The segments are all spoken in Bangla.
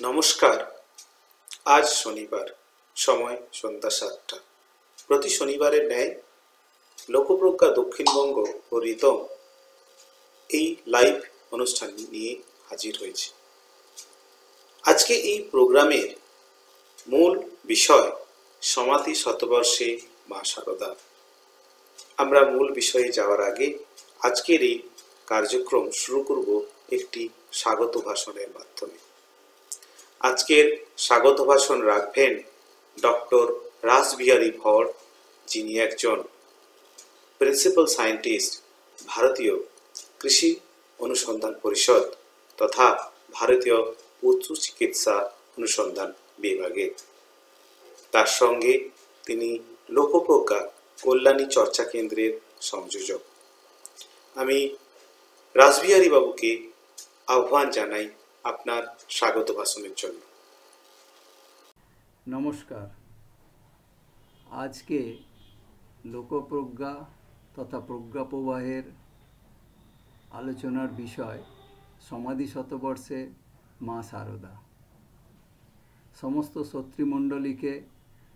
নমস্কার। আজ শনিবার, সময় সন্ধ্যা ৭টা। প্রতি শনিবারের ন্যায় লোকপ্রজ্ঞা দক্ষিণবঙ্গ ও রিদম এই লাইভ অনুষ্ঠান নিয়ে হাজির হয়েছে। আজকে এই প্রোগ্রামের মূল বিষয় সমাধি শতবর্ষে মা শারদা। আমরা মূল বিষয়ে যাওয়ার আগে আজকের এই কার্যক্রম শুরু করব একটি স্বাগত ভাষণের মাধ্যমে। আজকের স্বাগত ভাষণ রাখবেন ডক্টর রাসবিহারী ভর, যিনি একজন প্রিন্সিপাল সায়েন্টিস্ট ভারতীয় কৃষি অনুসন্ধান পরিষদ তথা ভারতীয় উচ্চ চিকিৎসা অনুসন্ধান বিভাগে। তার সঙ্গে তিনি লোকপ্রজ্ঞা কল্যাণী চর্চা কেন্দ্রের সংযোজক। আমি রাসবিহারী বাবুকে আহ্বান জানাই আপনার স্বাগত ভাষণের জন্য। নমস্কার। আজকে লোকপ্রজ্ঞা তথা প্রজ্ঞা প্রবাহের আলোচনার বিষয় সমাধি শতবর্ষে মা শারদা। সমস্ত শ্রোতৃমণ্ডলীকে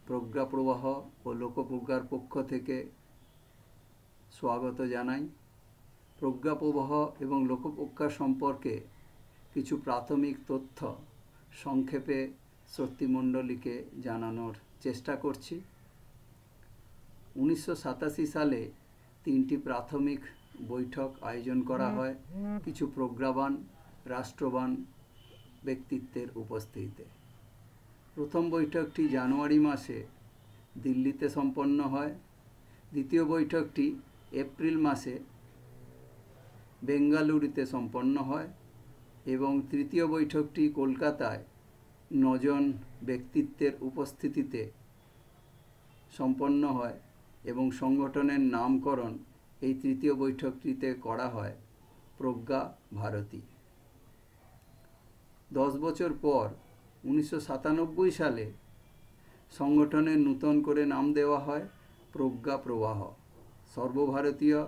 প্রজ্ঞা প্রবাহ ও লোকপ্রজ্ঞার পক্ষ থেকে স্বাগত জানাই। প্রজ্ঞা প্রবাহ এবং লোকপ্রজ্ঞা সম্পর্কে কিছু প্রাথমিক তথ্য সংক্ষেপে শ্রোতৃমণ্ডলীকে জানানোর চেষ্টা করছি। 1987 সালে 3টি প্রাথমিক বৈঠক আয়োজন করা হয় কিছু প্রজ্ঞাবান রাষ্ট্রবান ব্যক্তিত্বের উপস্থিতিতে। প্রথম বৈঠকটি জানুয়ারি মাসে দিল্লিতে সম্পন্ন হয়। দ্বিতীয় বৈঠকটি এপ্রিল মাসে বেঙ্গালুরুতে সম্পন্ন হয় এবং তৃতীয় বৈঠকটি কলকাতায় 9 জন ব্যক্তিত্বের উপস্থিতিতে সম্পন্ন হয় এবং সংগঠনের নামকরণ এই তৃতীয় বৈঠকটিতে করা হয় প্রজ্ঞা ভারতী। 10 বছর পর 1997 সালে সংগঠনের নূতন করে নাম দেওয়া হয় প্রজ্ঞা প্রবাহ, সর্বভারতীয়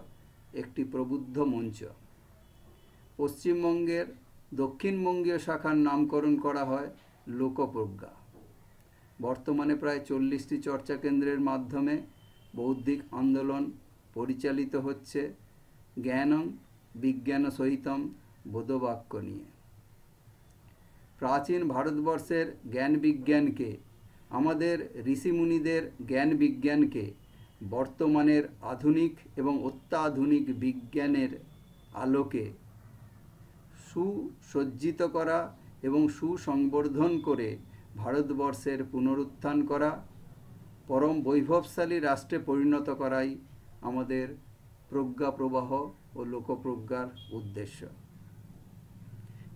একটি প্রবুদ্ধ মঞ্চ। পশ্চিমবঙ্গের দক্ষিণবঙ্গীয় শাখার নামকরণ করা হয় লোকপ্রজ্ঞা। বর্তমানে প্রায় 40টি চর্চা কেন্দ্রের মাধ্যমে বৌদ্ধিক আন্দোলন পরিচালিত হচ্ছে জ্ঞানং বিজ্ঞান সহিতম বোধবাক্য নিয়ে। প্রাচীন ভারতবর্ষের জ্ঞান বিজ্ঞানকে, আমাদের ঋষিমুনিদের জ্ঞান বিজ্ঞানকে বর্তমানের আধুনিক এবং অত্যাধুনিক বিজ্ঞানের আলোকে সুসজ্জিত করা এবং সুসংবর্ধন করে ভারতবর্ষের পুনরুত্থান করা, পরম বৈভবশালী রাষ্ট্রে পরিণত করাই আমাদের প্রজ্ঞা প্রবাহ ও লোকপ্রজ্ঞার উদ্দেশ্য।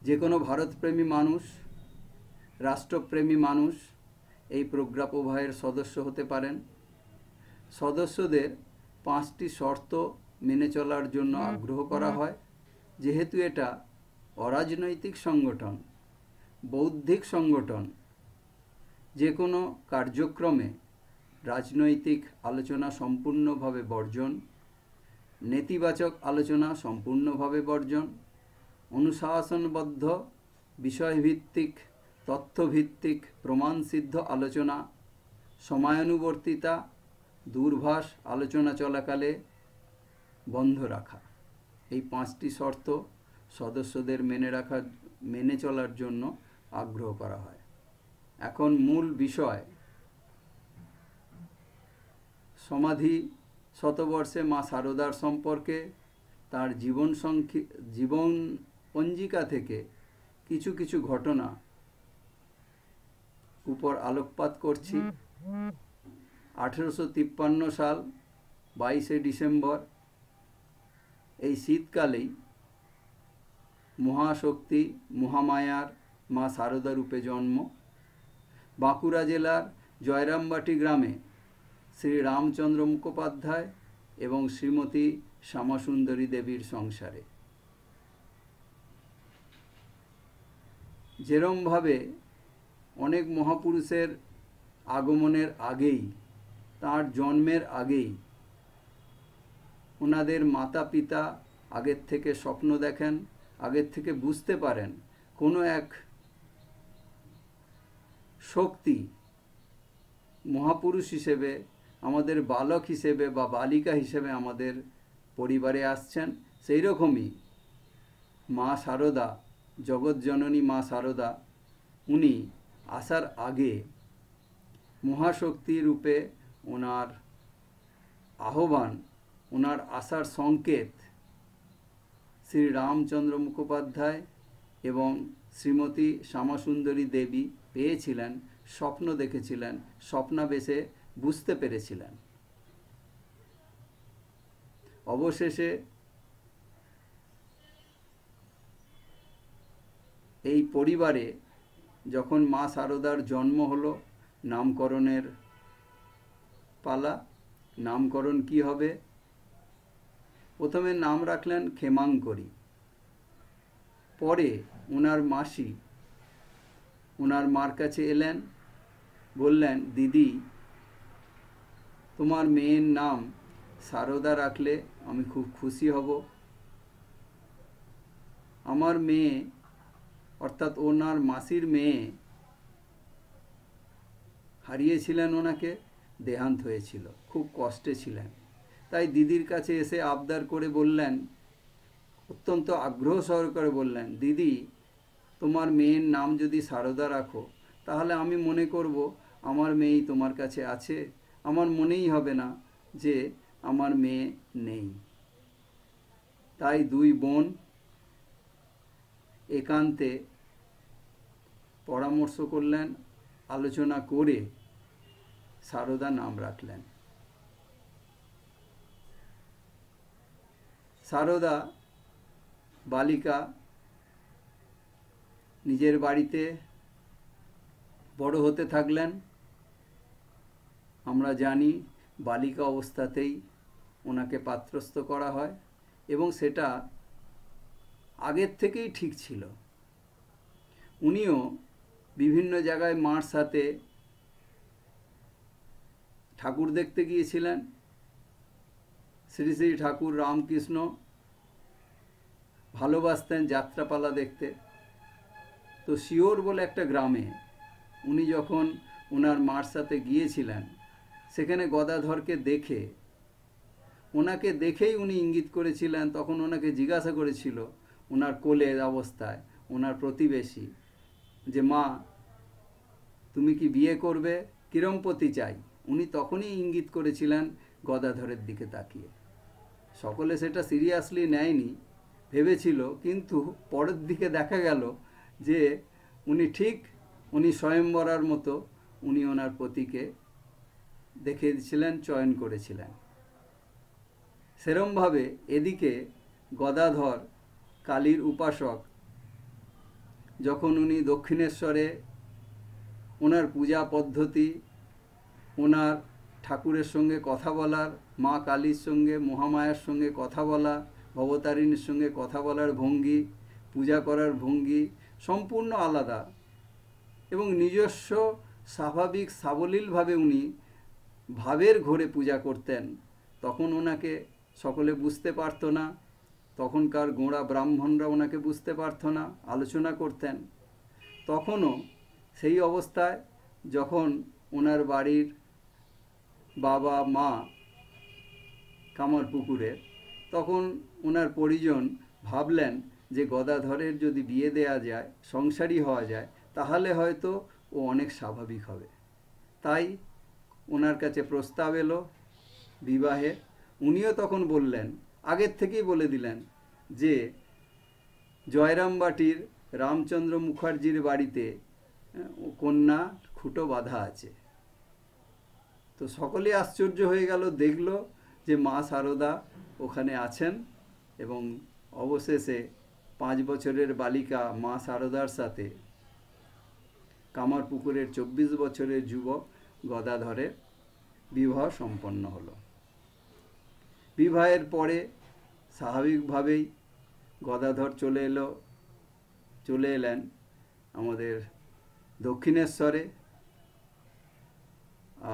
যে কোনো ভারতপ্রেমী মানুষ, রাষ্ট্রপ্রেমী মানুষ এই প্রজ্ঞা প্রবাহের সদস্য হতে পারেন। সদস্যদের 5টি শর্ত মেনে চলার জন্য আগ্রহ করা হয়। যেহেতু এটা অরাজনৈতিক সংগঠন, বৌদ্ধিক সংগঠন, যে কোনো কার্যক্রমে রাজনৈতিক আলোচনা সম্পূর্ণভাবে বর্জন, নেতিবাচক আলোচনা সম্পূর্ণভাবে বর্জন, অনুশাসনবদ্ধ বিষয়ভিত্তিক তথ্যভিত্তিক প্রমাণসিদ্ধ আলোচনা, সময়ানুবর্তিতা, দূরভাষ আলোচনা চলাকালে বন্ধ রাখা, এই 5টি শর্ত সদস্যদের মেনে চলার জন্য আগ্রহ করা হয়। এখন মূল বিষয় সমাধি শতবর্ষে মা শারদার সম্পর্কে তার জীবন পঞ্জিকা থেকে কিছু কিছু ঘটনা উপর আলোকপাত করছি। 1853 সাল 22শে ডিসেম্বর, এই শীতকালেই মহাশক্তি মহামায়ার মা শারদা রূপে জন্ম। বাঁকুড়া জেলার জয়রামবাটি গ্রামে শ্রী রামচন্দ্র মুখোপাধ্যায় এবং শ্রীমতী শ্যামাসুন্দরী দেবীর সংসারে। যেরমভাবে অনেক মহাপুরুষের আগমনের আগেই, তার জন্মের আগেই ওনাদের মাতা পিতা আগের থেকে স্বপ্ন দেখেন, আগের থেকে বুঝতে পারেন কোনো এক শক্তি মহাপুরুষ হিসেবে, আমাদের বালক হিসেবে বা বালিকা হিসেবে আমাদের পরিবারে আসছেন। সেই রকমই মা শারদা, জগৎজননী মা শারদা, উনি আসার আগে মহাশক্তি রূপে ওনার আহ্বান, ওনার আসার সংকেত শ্রী রামচন্দ্র মুখোপাধ্যায় এবং শ্রীমতী শ্যামাসুন্দরী দেবী পেয়েছিলেন, স্বপ্ন দেখেছিলেন, স্বপ্নাবেশে বুঝতে পেরেছিলেন। অবশেষে এই পরিবারে যখন মা শারদার জন্ম হলো, নামকরণের পালা। নামকরণ কি হবে? প্রথমে নাম রাখলেন ক্ষেমাঙ্করী। পরে ওনার মাসি ওনার মার কাছে এলেন, বললেন, দিদি, তোমার মেয়ের নাম শারদা রাখলে আমি খুব খুশি হব। আমার মেয়ে, অর্থাৎ ওনার মাসির মেয়ে, হারিয়েছিলেন, ওনাকে দেহান্ত হয়েছিল, খুব কষ্টে ছিলেন। তাই দিদির কাছে এসে আবদার করে বললেন, অত্যন্ত আগ্রহ সহকারে বললেন, দিদি, তোমার মেয়ের নাম যদি শারদা রাখো, তাহলে আমি মনে করব আমার মেয়েই তোমার কাছে আছে, আমার মনেই হবে না যে আমার মেয়ে নেই। তাই দুই বোন একান্তে পরামর্শ করলেন, আলোচনা করে শারদা নাম রাখলেন। শারদা বালিকা নিজের বাড়িতে বড় হতে থাকলেন। আমরা জানি বালিকা অবস্থাতেই ওনাকে পাত্রস্থ করা হয় এবং সেটা আগের থেকেই ঠিক ছিল। উনিও বিভিন্ন জায়গায় মার সাথে ঠাকুর দেখতে গিয়েছিলেন। শ্রী শ্রী ঠাকুর রামকৃষ্ণ ভালোবাসতেন যাত্রাপালা দেখতে। তো শিওর বলে একটা গ্রামে উনি যখন ওনার মার সাথে গিয়েছিলেন, সেখানে গদাধরকে দেখে, ওনাকে দেখেই উনি ইঙ্গিত করেছিলেন। তখন ওনাকে জিজ্ঞাসা করেছিল ওনার কোলের অবস্থায় ওনার প্রতিবেশী, যে মা, তুমি কি বিয়ে করবে, কিরম পতি চাই? উনি তখনই ইঙ্গিত করেছিলেন গদাধরের দিকে তাকিয়ে। সকলে সেটা সিরিয়াসলি নেয়নি, ভেবেছিল, কিন্তু পরের দিকে দেখা গেল যে উনি স্বয়ংবরার মতো উনি ওনার পতিকে দেখেছিলেন, চয়ন করেছিলেন। সেরমভাবে এদিকে গদাধর কালীর উপাসক, যখন উনি দক্ষিণেশ্বরে ওনার পূজা পদ্ধতি, ওনার ঠাকুরের সঙ্গে কথা বলার, মা কালীর সঙ্গে, মহামায়ার সঙ্গে কথা বলা, ভবতারিণীর সঙ্গে কথা বলার ভঙ্গি, পূজা করার ভঙ্গি সম্পূর্ণ আলাদা এবং নিজস্ব স্বাভাবিক সাবলীলভাবে উনি ভাবের ঘোরে পূজা করতেন। তখন ওনাকে সকলে বুঝতে পারত না, তখনকার গোঁড়া ব্রাহ্মণরা ওনাকে বুঝতে পারত না, আলোচনা করতেন। তখনও সেই অবস্থায় যখন ওনার বাড়ির বাবা মা কামারপুকুরের, তখন ওনার পরিজন ভাবলেন যে গদাধরের যদি বিয়ে দেয়া যায়, সংসারী হওয়া যায়, তাহলে হয়তো ও অনেক স্বাভাবিক হবে। তাই ওনার কাছে প্রস্তাব এলো বিবাহে। উনিও তখন বললেন, আগের থেকেই বলে দিলেন যে জয়রামবাটির রামচন্দ্র মুখার্জির বাড়িতে কন্যা খুঁটো বাঁধা আছে। তো সকলে আশ্চর্য হয়ে গেল, দেখল যে মা শারদা ওখানে আছেন এবং অবশেষে 5 বছরের বালিকা মা শারদার সাথে কামারপুকুরের 24 বছরের যুবক গদাধরের বিবাহ সম্পন্ন হলো। বিবাহের পরে স্বাভাবিকভাবেই গদাধর চলে এলেন আমাদের দক্ষিণেশ্বরে,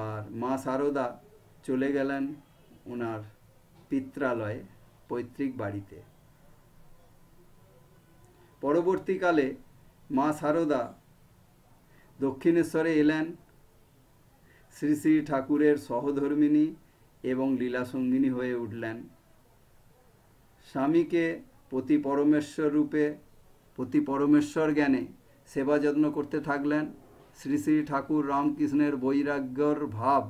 আর মা শারদা চলে গেলেন ওনার পিত্রালয়ে, পৈতৃক বাড়িতে। পরবর্তীকালে মা শারদা দক্ষিণেশ্বরে এলেন শ্রী শ্রী ঠাকুরের সহধর্মিণী এবং লীলাসঙ্গিনী হয়ে উঠলেন। স্বামীকে পতি পরমেশ্বর জ্ঞানে সেবা যত্ন করতে থাকলেন। শ্রী শ্রী ঠাকুর রামকৃষ্ণের বৈরাগ্যর ভাব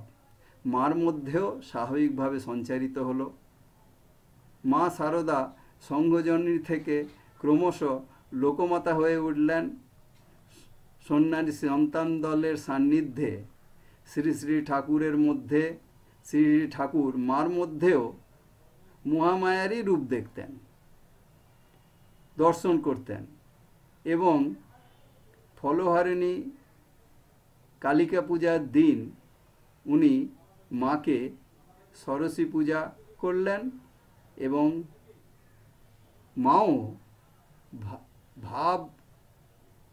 মার মধ্যেও স্বাভাবিকভাবে সঞ্চারিত হল। মা সারদা সঙ্ঘজননী থেকে ক্রমশ লোকমাতা হয়ে উঠলেন। সন্ন্যাসী সন্তান দলের সান্নিধ্যে শ্রী শ্রী ঠাকুরের মধ্যে, শ্রী শ্রী ঠাকুর মার মধ্যেও মহামায়ারই রূপ দেখতেন, দর্শন করতেন এবং ফলহারিণী কালিকা পূজার দিন উনি মাকে সরস্বতী পূজা করলেন এবং মাও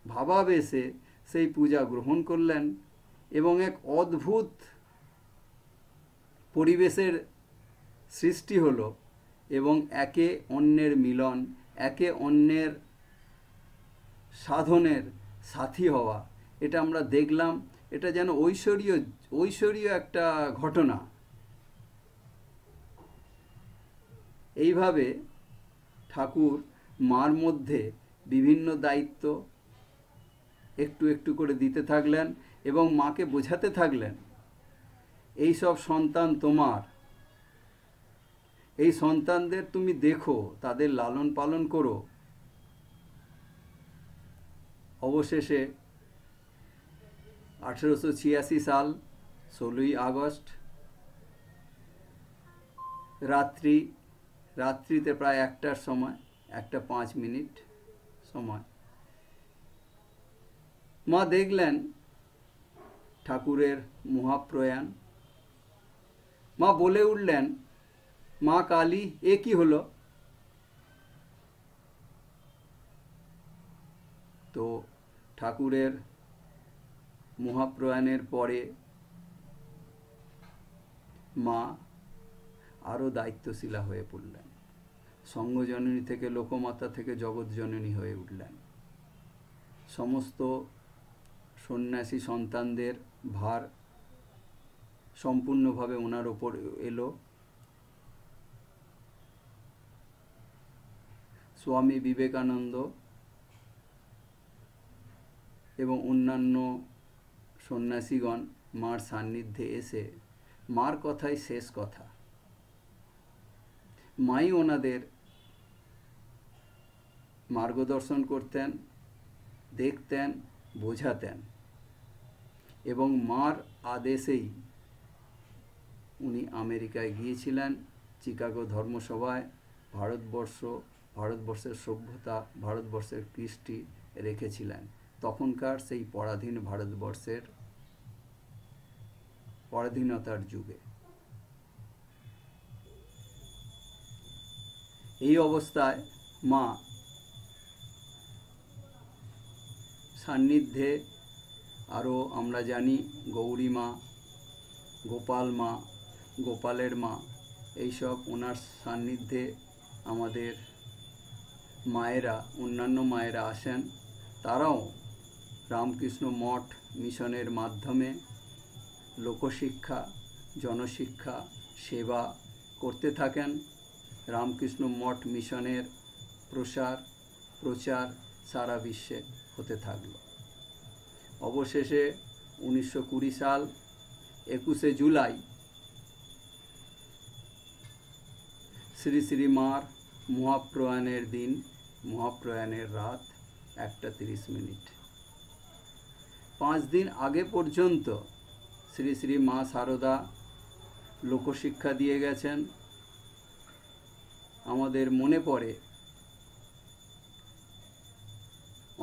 ভাবাবেশে সেই পূজা গ্রহণ করলেন এবং এক অদ্ভুত পরিবেশের সৃষ্টি হলো এবং একে অন্যের মিলন, একে অন্যের সাধনের সাথী হওয়া, এটা আমরা দেখলাম। এটা যেন ঐশ্বরীয় একটা ঘটনা। এইভাবে ঠাকুর মার মধ্যে বিভিন্ন দায়িত্ব একটু একটু করে দিতে থাকলেন এবং মাকে বোঝাতে থাকলেন, এই সব সন্তান তোমার, এই সন্তানদের তুমি দেখো, তাদের লালন পালন করো। অবশেষে 1886 সাল 16ই আগস্ট রাত্রিতে প্রায় 1টার সময়, 1:05 সময় মা দেখলেন ঠাকুরের মহাপ্রয়াণ। মা বলে উঠলেন, মা কালী, এ কি হলো? তো ঠাকুরের মহাপ্রয়াণের পরে মা আরও দায়িত্বশীলা হয়ে পড়লেন। সঙ্ঘজননী থেকে লোকমাতা থেকে জগৎজননী হয়ে উঠলেন। সমস্ত সন্ন্যাসী সন্তানদের ভার সম্পূর্ণভাবে ওনার ওপর এলো। স্বামী বিবেকানন্দ এবং অন্যান্য সন্ন্যাসীগণ মার সান্নিধ্যে এসে মার কথাই শেষ কথা। মাই ওনাদের মার্গদর্শন করতেন, দেখতেন, বোঝাতেন এবং মার আদেশেই উনি আমেরিকায় গিয়েছিলেন। চিকাগো ধর্মসভায় ভারতবর্ষের সভ্যতা, ভারতবর্ষের কৃষ্টি রেখেছিলেন। তখনকার সেই পরাধীন ভারতবর্ষের পরাধীনতার যুগে। এই অবস্থায় মা সান্নিধ্যে আরও আমরা জানি গৌরী মা, গোপাল মা, গোপালের মা, এইসব ওনার সান্নিধ্যে আমাদের মায়েরা, অন্যান্য মায়েরা আসেন। তারাও রামকৃষ্ণ মঠ মিশনের মাধ্যমে লোকশিক্ষা, জনশিক্ষা, সেবা করতে থাকেন। রামকৃষ্ণ মঠ মিশনের প্রচার সারা বিশ্বে হতে থাকল। অবশেষে 1920 সাল 21শে জুলাই শ্রী শ্রী মার মহাপ্রয়াণের দিন, মহাপ্রয়াণের রাত 1:30। 5 দিন আগে পর্যন্ত শ্রী শ্রী মা সারদা লোকশিক্ষা দিয়ে গেছেন। আমাদের মনে পড়ে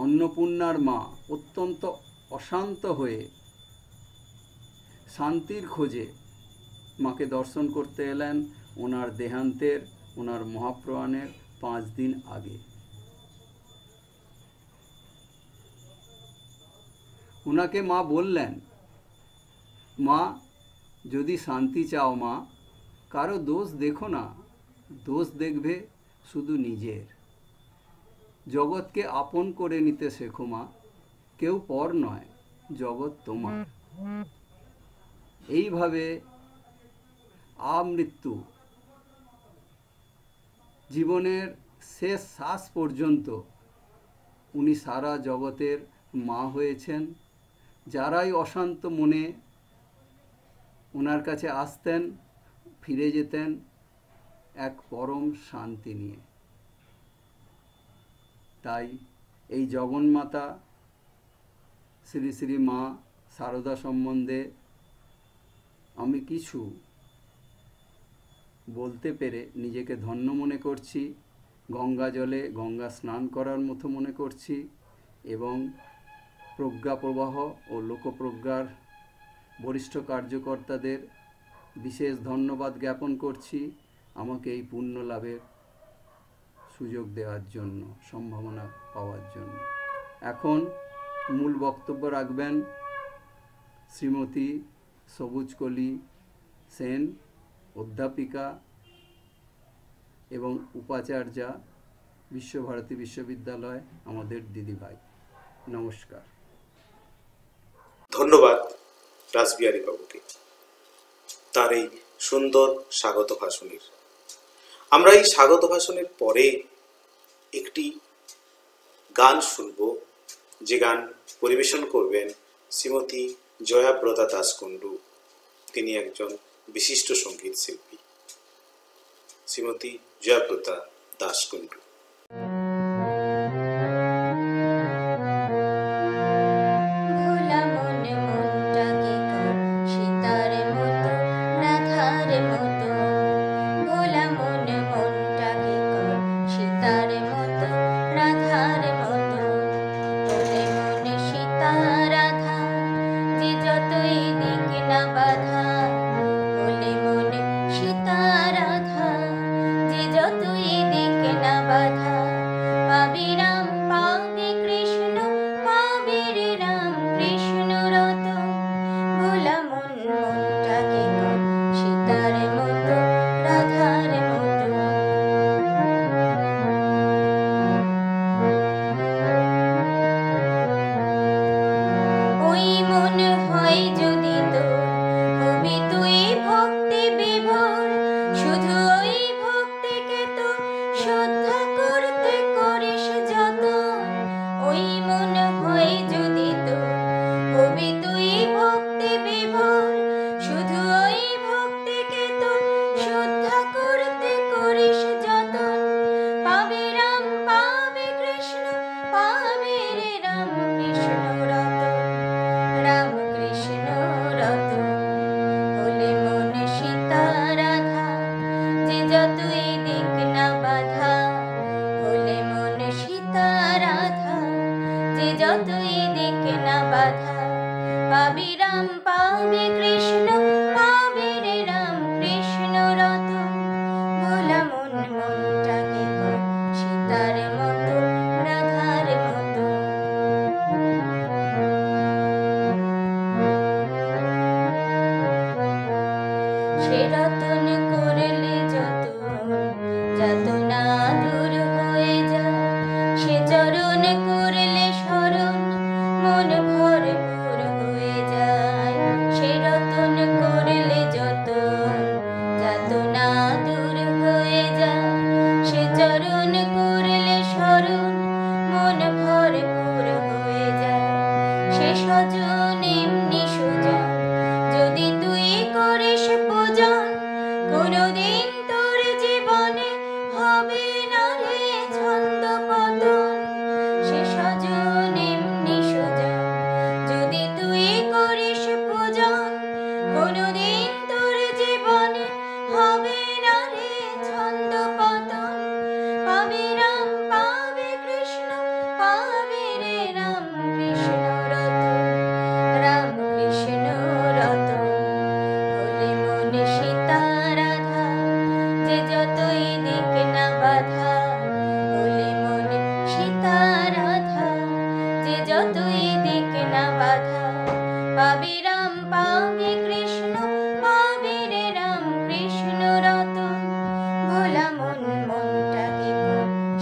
অন্নপূর্ণার মা অত্যন্ত অশান্ত হয়ে শান্তির খোঁজে মাকে দর্শন করতে এলেন ওনার দেহান্তের, ওনার মহাপ্রয়াণের 5 দিন আগে। ওনাকে মা বললেন, মা যদি শান্তি চাও মা, কারো দোষ দেখো না, দোষ দেখবে শুধু নিজের। জগৎকে আপন করে নিতে শেখো মা, কেউ পর নয়, জগৎ তোমার। এইভাবে আমৃত্যু জীবনের শেষ শ্বাস পর্যন্ত উনি সারা জগতের মা হয়েছেন। যারাই অশান্ত মনে ওনার কাছে আসতেন ফিরে যেতেন এক পরম শান্তি নিয়ে। তাই এই জগন্মাতা শ্রী শ্রী মা শারদা সম্বন্ধে আমি কিছু বলতে পেরে নিজেকে ধন্য মনে করছি, গঙ্গা জলে গঙ্গা স্নান করার মতো মনে করছি এবং প্রজ্ঞা প্রবাহ ও লোকপ্রজ্ঞার বরিষ্ঠ কার্যকর্তাদের বিশেষ ধন্যবাদ জ্ঞাপন করছি আমাকে এই পুণ্য লাভের সুযোগ দেওয়ার জন্য, সম্ভাবনা পাওয়ার জন্য। এখন মূল বক্তব্য রাখবেন শ্রীমতী সবুজকলি সেন, অধ্যাপিকা এবং উপাচার্যা, বিশ্বভারতী বিশ্ববিদ্যালয়, আমাদের দিদিভাই। নমস্কার। ধন্যবাদ রাসবিহারী বাবুকে তার এই সুন্দর স্বাগত ভাষণের। আমরা এই স্বাগত ভাষণের পরে একটি গান শুনব, যে গান পরিবেশন করবেন শ্রীমতী জয়াব্রতা দাসকুণ্ডু। তিনি একজন বিশিষ্ট সঙ্গীত শিল্পী। শ্রীমতী জয়াব্রতা দাসকুণ্ডু।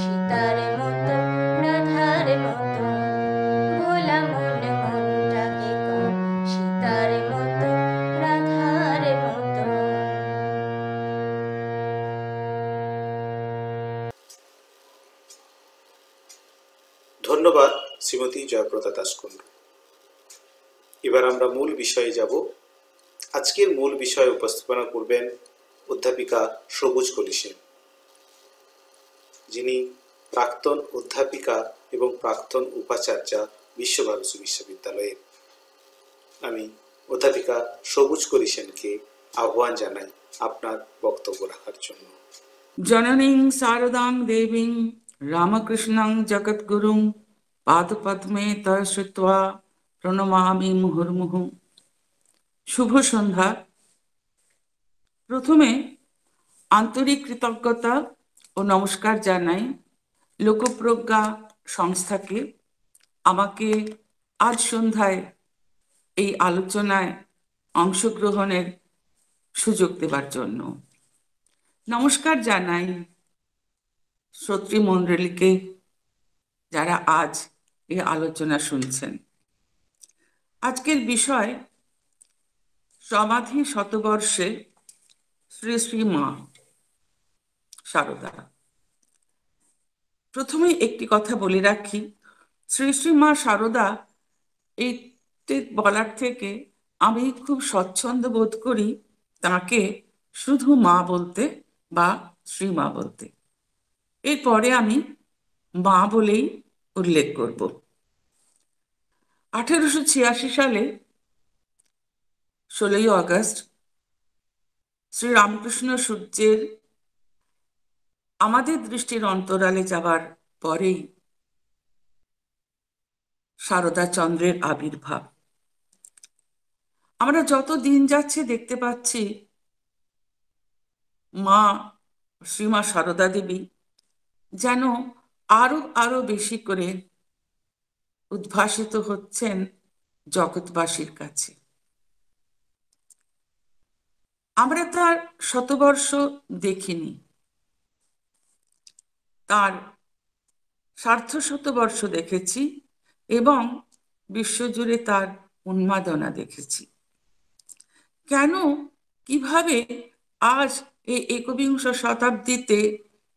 সীতার মতো রাধার মতো ভোলা মন মনটাকে ধন্যবাদ শ্রীমতী জয়প্রদা দাসকুন্ডু। এবার আমরা মূল বিষয়ে যাব। আজকের মূল বিষয় উপস্থাপনা করবেন অধ্যাপিকা সবুজ কলি সেন, যিনি প্রাক্তন অধ্যাপিকা এবং প্রাক্তন উপাচার্যা বিশ্বভারতী বিশ্ববিদ্যালয়ের। আমি অধ্যাপিকা সবুজ কলি সেনকে আহ্বান জানাই আপনার বক্তব্য রাখার জন্য। জননীং শারদাং দেবীং রামকৃষ্ণং জগদ্গুরুং পাদপদ্মে তয় শ্রুত্বা প্রণমামি মুহুর্মুহু। শুভ সন্ধ্যা। প্রথমে আন্তরিক কৃতজ্ঞতা ও নমস্কার জানাই লোকপ্রজ্ঞা সংস্থাকে আমাকে আজ সন্ধ্যায় এই আলোচনায় অংশগ্রহণের সুযোগ দেবার জন্য। নমস্কার জানাই শ্রোতৃমণ্ডলীকে যারা আজ এই আলোচনা শুনছেন। আজকের বিষয় সমাধি শতবর্ষে শ্রী শ্রী মা শারদা। প্রথমে একটি কথা বলে রাখি, শ্রী শ্রী মা শারদা এইটি বলার থেকে আমি খুব স্বচ্ছন্দ বোধ করি তাকে শুধু মা বলতে বা শ্রীমা বলতে। এরপরে আমি মা বলেই উল্লেখ করব। 1886 সালে 16ই আগস্ট শ্রী রামকৃষ্ণ সূর্যের আমাদের দৃষ্টির অন্তরালে যাবার পরেই শারদা চন্দ্রের আবির্ভাব। আমরা যত দিন যাচ্ছে দেখতে পাচ্ছি মা শ্রীমা শারদা দেবী যেন আরো আরো বেশি করে উদ্ভাসিত হচ্ছেন জগৎবাসীর কাছে। আমরা তার শতবর্ষ দেখিনি, তার সার্ধ শতবর্ষ দেখেছি এবং বিশ্বজুড়ে তার উন্মাদনা দেখেছি। কেন, কিভাবে আজ এই একবিংশ শতাব্দীতে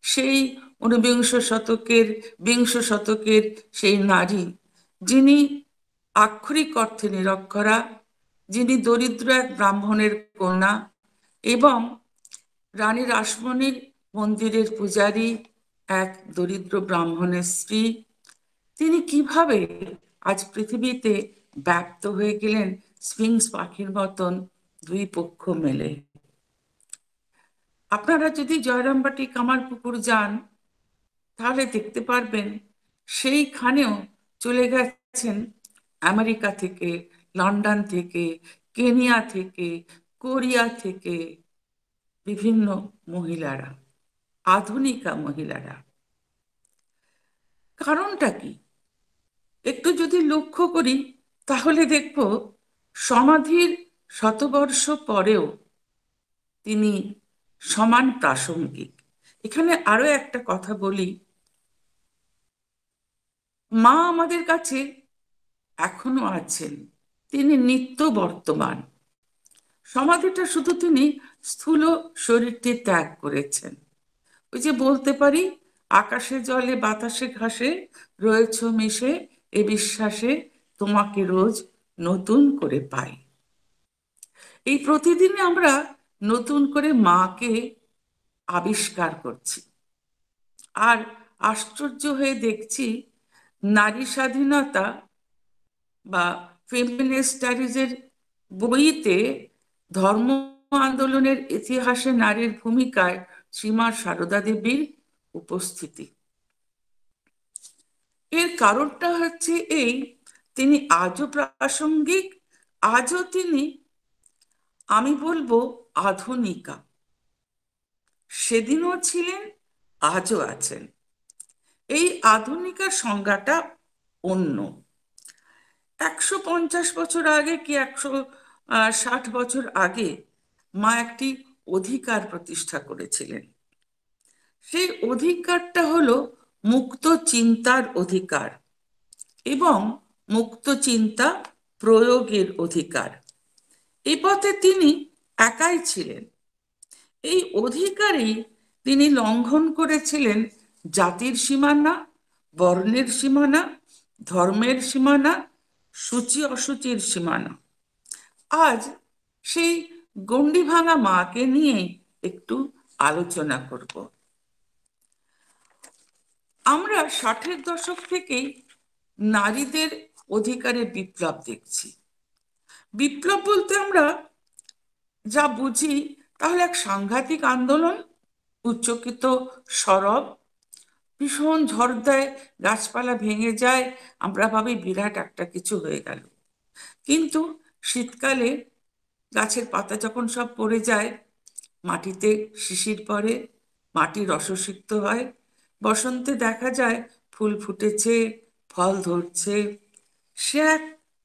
সেই ঊনবিংশ শতকের বিংশ শতকের সেই নারী, যিনি আক্ষরিক অর্থে নিরক্ষরা, যিনি দরিদ্র এক ব্রাহ্মণের কন্যা এবং রানী রাসমণির মন্দিরের পূজারী এক দরিদ্র ব্রাহ্মণের স্ত্রী, তিনি কিভাবে আজ পৃথিবীতে ব্যক্ত হয়ে গেলেন স্ফিংস পাখির মতন দুই পক্ষ মেলে। আপনারা যদি জয়রামবাটি কামারপুকুর যান তাহলে দেখতে পারবেন সেইখানেও চলে গেছেন আমেরিকা থেকে, লন্ডন থেকে, কেনিয়া থেকে, কোরিয়া থেকে বিভিন্ন মহিলারা, আধুনিকা মহিলারা। কারণটা কি একটু যদি লক্ষ্য করি তাহলে দেখব সমাধির শতবর্ষ পরেও তিনি সমান প্রাসঙ্গিক। এখানে আরো একটা কথা বলি, মা আমাদের কাছে এখনো আছেন, তিনি নিত্য বর্তমান। সমাধিটা শুধু তিনি স্থূল শরীরটি ত্যাগ করেছেন। ওই যে বলতে পারি, আকাশে জলে বাতাসে ঘাসে রয়েছ মিশে, এ বিশ্বাসে তোমাকে রোজ নতুন করে পাই। এই প্রতিদিন আমরা নতুন করে মাকে আবিষ্কার করছি আর আশ্চর্য হয়ে দেখছি নারী স্বাধীনতা বা ফেমিনিস্ট স্টাডিজের বইতে ধর্ম আন্দোলনের ইতিহাসে নারীর ভূমিকায় শ্রীমা শারদা দেবীর উপস্থিতি। এর কারণটা হচ্ছে এই, তিনি আজও প্রাসঙ্গিক, আজও তিনি, আমি বলবো, আধুনিকা। সেদিনও ছিলেন, আজও আছেন। এই আধুনিকার সংজ্ঞাটা অন্য। 150 বছর আগে কি 160 বছর আগে মা একটি অধিকার প্রতিষ্ঠা করেছিলেন। সেই অধিকারটা হলো মুক্ত চিন্তার অধিকার এবং মুক্ত চিন্তা প্রয়োগের অধিকার। এই পথে তিনি একাই ছিলেন। এই অধিকারই তিনি লঙ্ঘন করেছিলেন জাতির সীমানা, বর্ণের সীমানা ধর্মের সীমানা, সূচি অসুচির সীমানা। আজ সেই গণ্ডি ভাঙা মাকে নিয়ে একটু আলোচনা করব। আমরা 60-এর দশক থেকেই নারীদের অধিকারের বিপ্লব দেখছি। বিপ্লব বলতে আমরা যা বুঝি তাহলে এক সাংঘাতিক আন্দোলন, উচ্চকিত সরব, ভীষণ ঝড় দেয়, গাছপালা ভেঙে যায়, আমরা ভাবি বিরাট একটা কিছু হয়ে গেল। কিন্তু শীতকালে গাছের পাতা যখন সব পড়ে যায়, মাটিতে শিশির পড়ে, মাটি রসসিক্ত হয়, বসন্তে দেখা যায় ফুল ফুটেছে, ফল ধরছে, সে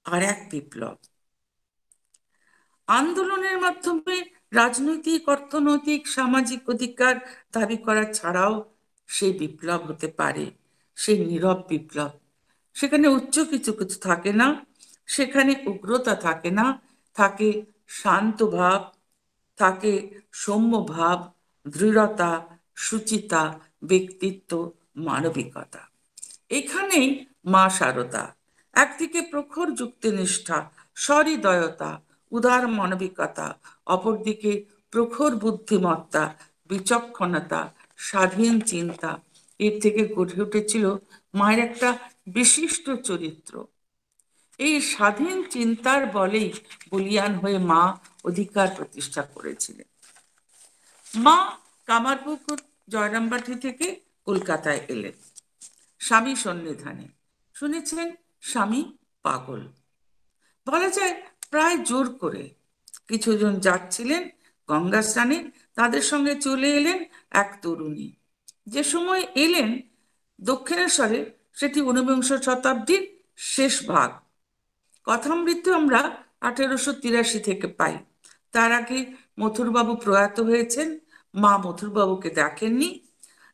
আর এক বিপ্লব। আন্দোলনের মাধ্যমে রাজনৈতিক, অর্থনৈতিক, সামাজিক অধিকার দাবি করা ছাড়াও সেই বিপ্লব হতে পারে, সেই নীরব বিপ্লব। সেখানে উচ্চ কিছু কিছু থাকে না, সেখানে উগ্রতা থাকে না, থাকে শান্ত ভাব, থাকে সৌম্য ভাব, দৃঢ়তা, সুচিতা, ব্যক্তিত্ব, মানবিকতা। এখানেই মা শারদা একদিকে প্রখর যুক্তিনিষ্ঠা, সহৃদয়তা, উদার মানবিকতা, অপরদিকে প্রখর বুদ্ধিমত্তা, বিচক্ষণতা, স্বাধীন চিন্তা। এর থেকে গড়ে উঠেছিল মায়ের একটা বিশিষ্ট চরিত্র। এই স্বাধীন চিন্তার বলেই বলিয়ান হয়ে মা অধিকার প্রতিষ্ঠা করেছিলেন। মা কামারপুকুর জয়রামবাটি থেকে কলকাতায় এলেন স্বামী সন্নিধানে। শুনেছিলেন স্বামী পাগল, বলা যায় প্রায় জোর করে। কিছুজন যাচ্ছিলেন গঙ্গা স্নানে, তাদের সঙ্গে চলে এলেন এক তরুণী। যে সময় এলেন দক্ষিণেশ্বরে, সেটি 19বিংশ শতাব্দীর শেষ ভাগ। কথামৃত্যু আমরা 1883 থেকে পাই। তার আগে মথুরবাবু প্রয়াত হয়েছেন, মা মথুরবাবুকে দেখেননি।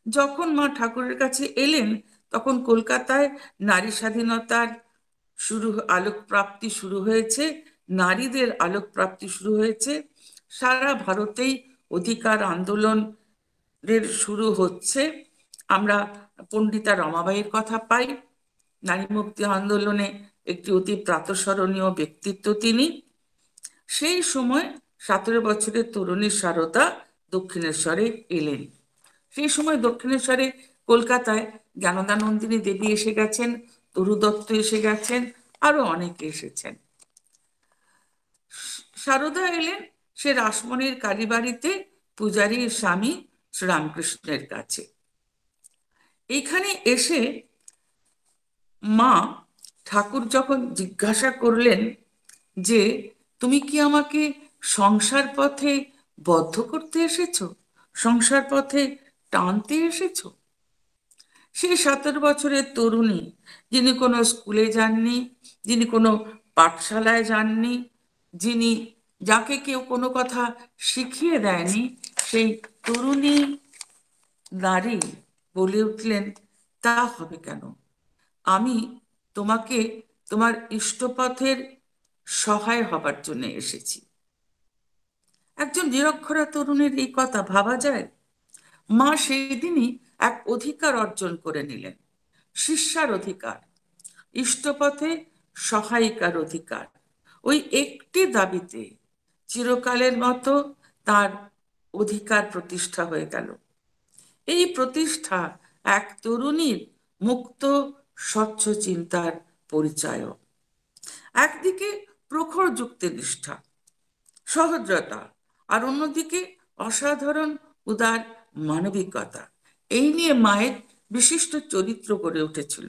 যখন মা ঠাকুরের কাছে এলেন তখন কলকাতায় নারী স্বাধীনতার আলোকপ্রাপ্তি শুরু হয়েছে, নারীদের আলোকপ্রাপ্তি শুরু হয়েছে। সারা ভারতেই অধিকার আন্দোলনের শুরু হচ্ছে। আমরা পণ্ডিতা রমাবাঈর কথা পাই, নারী মুক্তি আন্দোলনে একটি অতি প্রাতঃস্মরণীয় ব্যক্তিত্ব তিনি। সেই সময় 17 বছরের তরুণী শারদা দক্ষিণেশ্বরে এলেন। সেই সময় দক্ষিণেশ্বরে কলকাতায় জ্ঞানদানন্দিনী দেবী এসে গেছেন, তরু দত্ত এসে গেছেন, আরো অনেকে এসেছেন। শারদা এলেন সে রাসমণির কালীবাড়িতে পূজারীর স্বামী শ্রীরামকৃষ্ণের কাছে। এখানে এসে মা ঠাকুর যখন জিজ্ঞাসা করলেন যে তুমি কি আমাকে সংসার পথে বদ্ধ করতে এসেছো, সংসার পথে টানতে এসেছো? সেই 17 বছরের তরুণী, যিনি কোনো স্কুলে যাননি, যিনি কোনো পাঠশালায় যাননি, যিনি যাকে কেউ কোনো কথা শিখিয়ে দেয়নি, সেই তরুণী নারী বলে উঠলেন, তা হবে কেন? আমি তোমাকে তোমার ইষ্টপথের সহায় হবার জন্য এসেছি। একজন নিরক্ষরা তরুণীর এই কথা ভাবা যায়? মা সেই দিনই এক অধিকার অর্জন করে নিলেন, শিষ্যার অধিকার, ইষ্টপথে সহায়িকার অধিকার। ওই একটি দাবিতে চিরকালের মতো তার অধিকার প্রতিষ্ঠা হয়ে গেল। এই প্রতিষ্ঠা এক তরুণীর মুক্ত স্বচ্ছ চিন্তার পরিচয়। একদিকে প্রখর যুক্তিনিষ্ঠা, সহজতা, আর অন্যদিকে অসাধারণ উদার মানবিকতা। এই নিয়ে মায়ের বিশিষ্ট চরিত্র গড়ে উঠেছিল।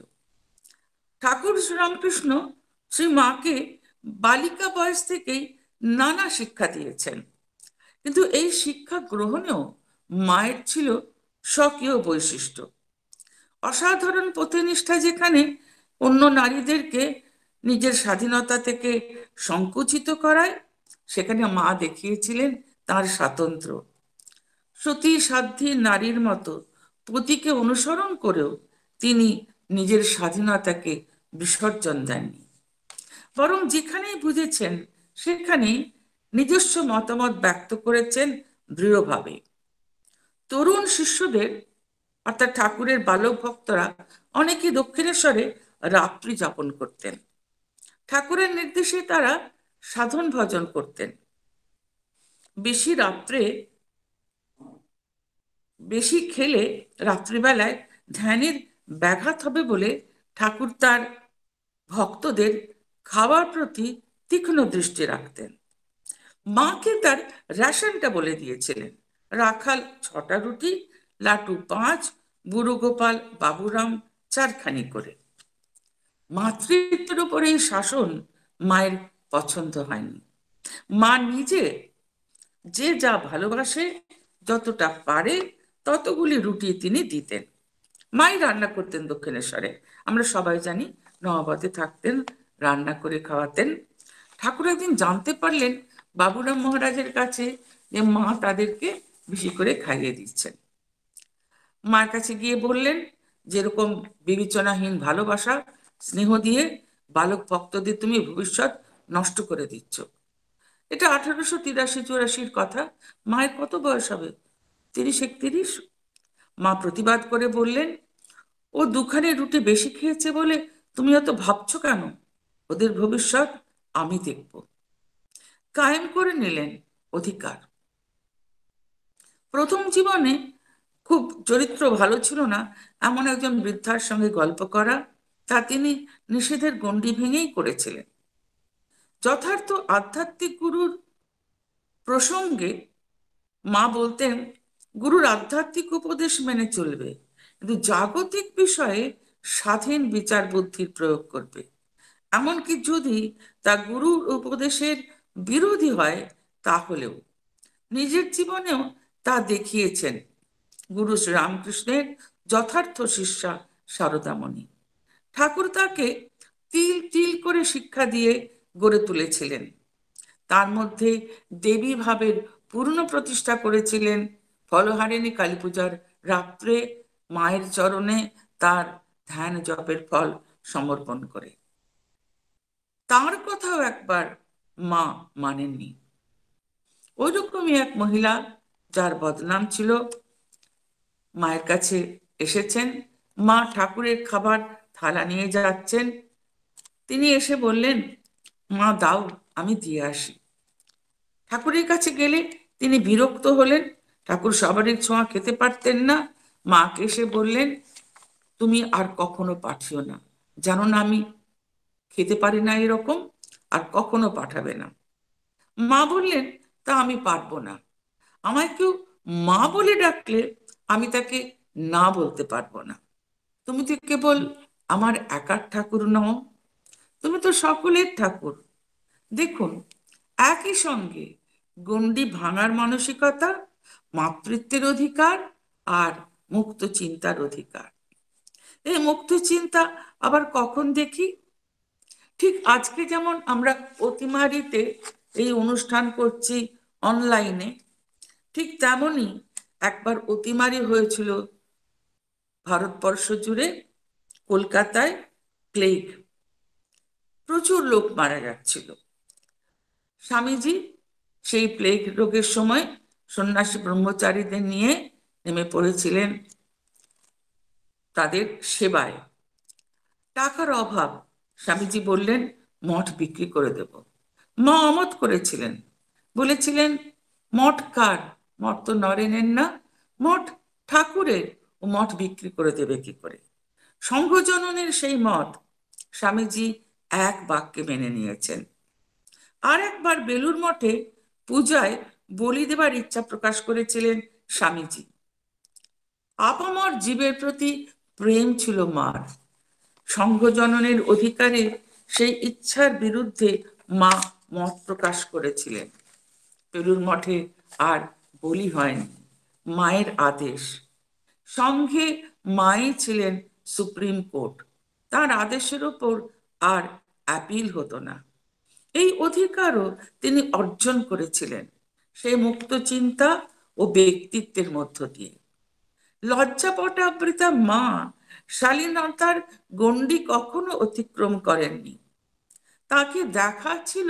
ঠাকুর শ্রীরামকৃষ্ণ শ্রী মাকে বালিকা বয়স থেকেই নানা শিক্ষা দিয়েছেন, কিন্তু এই শিক্ষা গ্রহণেও মায়ের ছিল স্বকীয় বৈশিষ্ট্য। অসাধারণ পথনিষ্ঠা যেখানে অন্য নারীদেরকে নিজের স্বাধীনতা থেকে সংকুচিত করায়, সেখানে মা দেখিয়েছিলেন তার স্বাতন্ত্র্য। সতী সাধ্বী নারীর মতো পতিকে অনুসরণ করেও তিনি নিজের স্বাধীনতাকে বিসর্জন দেননি, বরং যেখানেই বুঝেছেন সেখানেই নিজস্ব মতামত ব্যক্ত করেছেন দৃঢ়ভাবে। তরুণ শিষ্যদের অর্থাৎ ঠাকুরের বালক ভক্তরা অনেকে দক্ষিণেশ্বরে রাত্রি যাপন করতেন। ঠাকুরের নির্দেশে তারা সাধন ভজন করতেন। বেশি খেলে রাত্রিবেলায় ধ্যানের ব্যাঘাত হবে বলে ঠাকুর তার ভক্তদের খাওয়ার প্রতি তীক্ষ্ণ দৃষ্টি রাখতেন। মাকে তার রেশনটা বলে দিয়েছিলেন, রাখাল 6টা রুটি, লাটু 5, বুড়ো গোপাল বাবুরাম 4খানি করে। মাতৃত্বের উপরে এই শাসন মায়ের পছন্দ হয়নি। মা নিজে যে যা ভালোবাসে, যতটা পারে ততগুলি রুটি তিনি দিতেন। মাই রান্না করতেন দক্ষিণেশ্বরে, আমরা সবাই জানি, নবাবতে থাকতেন, রান্না করে খাওয়াতেন। ঠাকুর একদিন জানতে পারলেন বাবুরাম মহারাজের কাছে যে মা তাদেরকে বেশি করে খাইয়ে দিচ্ছেন। মার কাছে গিয়ে বললেন, যেরকম বিবেচনাহীন ভালোবাসা স্নেহ দিয়ে বালক ভক্তদের তুমি ভবিষ্যৎ নষ্ট করে দিচ্ছ। এটা 1883-84 কথা। মায়ের কত বয়স হবে? 30-31। মা প্রতিবাদ করে বললেন, ও 2খানি রুটি বেশি খেয়েছে বলে তুমি অত ভাবছো কেন? ওদের ভবিষ্যৎ আমি দেখব। কায়েম করে নিলেন অধিকার। প্রথম জীবনে খুব চরিত্র ভালো ছিল না এমন একজন বৃদ্ধার সঙ্গে গল্প করা, তা তিনি নিষেধের গণ্ডি ভেঙেই করেছিলেন। যথার্থ আধ্যাত্মিক গুরুর প্রসঙ্গে মা বলতেন, গুরুর আধ্যাত্মিক উপদেশ মেনে চলবে, কিন্তু জাগতিক বিষয়ে স্বাধীন বিচার বুদ্ধির প্রয়োগ করবে। এমনকি যদি তা গুরুর উপদেশের বিরোধী হয় তাহলেও। নিজের জীবনেও তা দেখিয়েছেন গুরু শ্রীরামকৃষ্ণের যথার্থ শিষ্যা সারদামণি। ঠাকুর তাকে তিল তিল করে শিক্ষা দিয়ে গড়ে তুলেছিলেন। তার মধ্যে দেবী ভাবের পূর্ণ প্রতিষ্ঠা করেছিলেন। ফলহারিণী কালী পূজার রাত্রে মায়ের চরণে তার ধ্যান জপের ফল সমর্পণ করে। তার কথাও একবার মা মানেননি। ওইরকমই এক মহিলা, যার বদনাম ছিল, মায়ের কাছে এসেছেন। মা ঠাকুরের খাবার থালা নিয়ে যাচ্ছেন। তিনি এসে বললেন, মা দাও, আমি দিয়ে আসি। ঠাকুরের কাছে গেলে তিনি বিরক্ত হলেন। ঠাকুর সবারই ছোঁয়া খেতে পারতেন না। মাকে এসে বললেন, তুমি আর কখনো পাঠিও না, জানো না আমি খেতে পারি না এরকম, আর কখনো পাঠাবে না। মা বললেন, তা আমি পারবো না। আমায় কেউ মা বলে ডাকলে আমি তাকে না বলতে পারবো না। তুমি তো কেবল আমার একার ঠাকুর নও, তুমি তো সকলের ঠাকুর। দেখুন, একই সঙ্গে গণ্ডি ভাঙার মানসিকতা, মাতৃত্বের অধিকার আর মুক্ত চিন্তার অধিকার। এই মুক্ত চিন্তা আবার কখন দেখি? ঠিক আজকে যেমন আমরা অতিমারিতে এই অনুষ্ঠান করছি অনলাইনে, ঠিক তেমনই একবার অতিমারি হয়েছিল ভারতবর্ষ জুড়ে, কলকাতায় প্লেগ। প্রচুর লোক মারা যাচ্ছিল। স্বামীজি সেই প্লেগ রোগের সময় সন্ন্যাসী ব্রহ্মচারীদের নিয়ে নেমে পড়েছিলেন তাদের সেবায়। টাকার অভাব, স্বামীজি বললেন, মঠ বিক্রি করে দেব। মা অমত করেছিলেন, বলেছিলেন, মঠ কার? মঠ তো নরেনের না, মঠ ঠাকুরের, ও মঠ বিক্রি করে দেবে কি করে? সংঘজননের সেই মঠ স্বামীজি এক বাক্যে মেনে নিয়েছেন। আর একবার বেলুর মঠে পূজায় বলি দেবার ইচ্ছা প্রকাশ করেছিলেন স্বামীজি। আপামর জীবের প্রতি প্রেম ছিল মার। সংঘজননের অধিকারে সেই ইচ্ছার বিরুদ্ধে মা মত প্রকাশ করেছিলেন। বেলুর মঠে আর বলি হয়নি, মায়ের আদেশ। সংঘে মাই ছিলেন সুপ্রিম কোর্ট, তার আদেশের ওপর আর অ্যাপিল হতো না। এই অধিকারও তিনি অর্জন করেছিলেন সেই মুক্ত চিন্তা ও ব্যক্তিত্বের মধ্য দিয়ে। লজ্জাপটাবৃতা মা শালীনতার গণ্ডি কখনো অতিক্রম করেননি। তাকে দেখা ছিল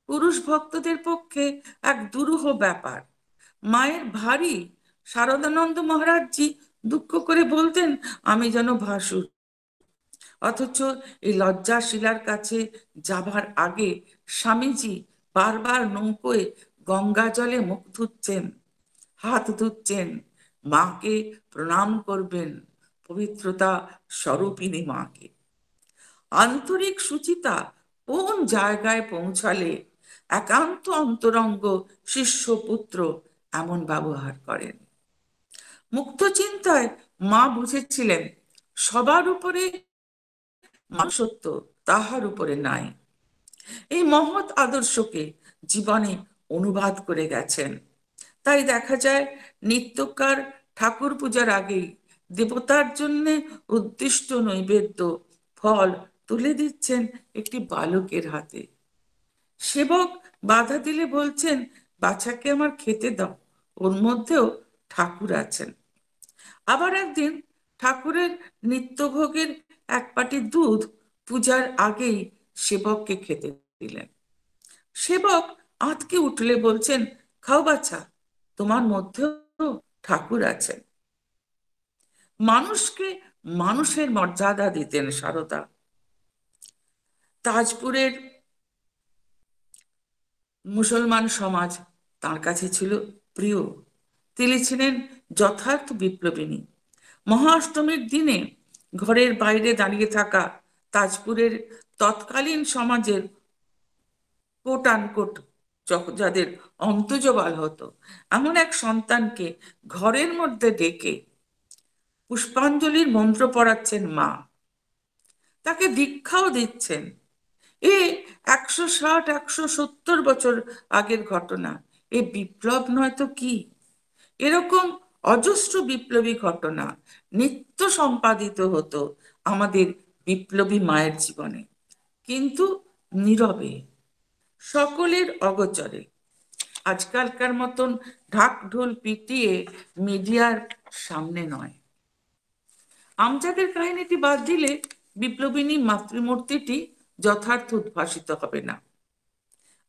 পুরুষ ভক্তদের পক্ষে এক দুরূহ ব্যাপার। মায়ের ভারী শারদানন্দ মহারাজজি দুঃখ করে বলতেন, আমি যেন ভাসুর। অথচ এই লজ্জাশিলার কাছে যাবার আগে স্বামীজি বারবার নৌকোয় গঙ্গা জলে মুখ ধুচ্ছেন, হাত ধুচ্ছেন, মাকে প্রণাম করবেন, পবিত্রতা স্বরূপিণী মাকে। আন্তরিক সুচিতা কোন জায়গায় পৌঁছালে একান্ত অন্তরঙ্গ শিষ্য পুত্র এমন ব্যবহার করেন। মুক্ত চিন্তায় মা বুঝেছিলেন সবার উপরে মানুষত্ব, তাহার উপরে নাই। এই মহৎ আদর্শকে জীবনে অনুবাদ করে গেছেন। তাই দেখা যায় নিত্যকার ঠাকুর পূজার আগেই দেবতার জন্য উদ্দিষ্ট নৈবেদ্য ফল তুলে দিচ্ছেন একটি বালকের হাতে। সেবক বাধা দিলে বলছেন, বাচ্চাকে আমার খেতে দাও, ওর মধ্যেও ঠাকুর আছেন। আবার একদিন ঠাকুরের নিত্যভোগের এক বাটি দুধ পূজার আগেই সেবককে খেতে দিলেন। সেবক আঁতকে উঠলে বলছেন, খাও বাচ্চা, তোমার মধ্যেও ঠাকুর আছেন। মানুষকে মানুষের মর্যাদা দিতেন সারদা। তাজপুরের মুসলমান সমাজ তার কাছে ছিল প্রিয়। তিনি ছিলেন যথার্থ বিপ্লবিনী। মহাষ্টমীর দিনে ঘরের বাইরে দাঁড়িয়ে থাকা তাজপুরের তৎকালীন সমাজের কোট আনকোট যাদের অন্তজবাল হতো, এমন এক সন্তানকে ঘরের মধ্যে ডেকে পুষ্পাঞ্জলির মন্ত্র পড়াচ্ছেন মা, তাকে দীক্ষাও দিচ্ছেন। এ 160-170 বছর আগের ঘটনা। এ বিপ্লব নয় তো কি? এরকম অজস্র বিপ্লবী ঘটনা নিত্য সম্পাদিত হতো আমাদের বিপ্লবী মায়ের জীবনে, কিন্তু নীরবে, সকলের অগোচরে। আজকালকার মতন ঢাক ঢোল পিটিয়ে মিডিয়ার সামনে নয়। আমজাদের কাহিনীটি বাদ দিলে বিপ্লবিনী মাতৃমূর্তিটি যথার্থ উদ্ভাসিত হবে না।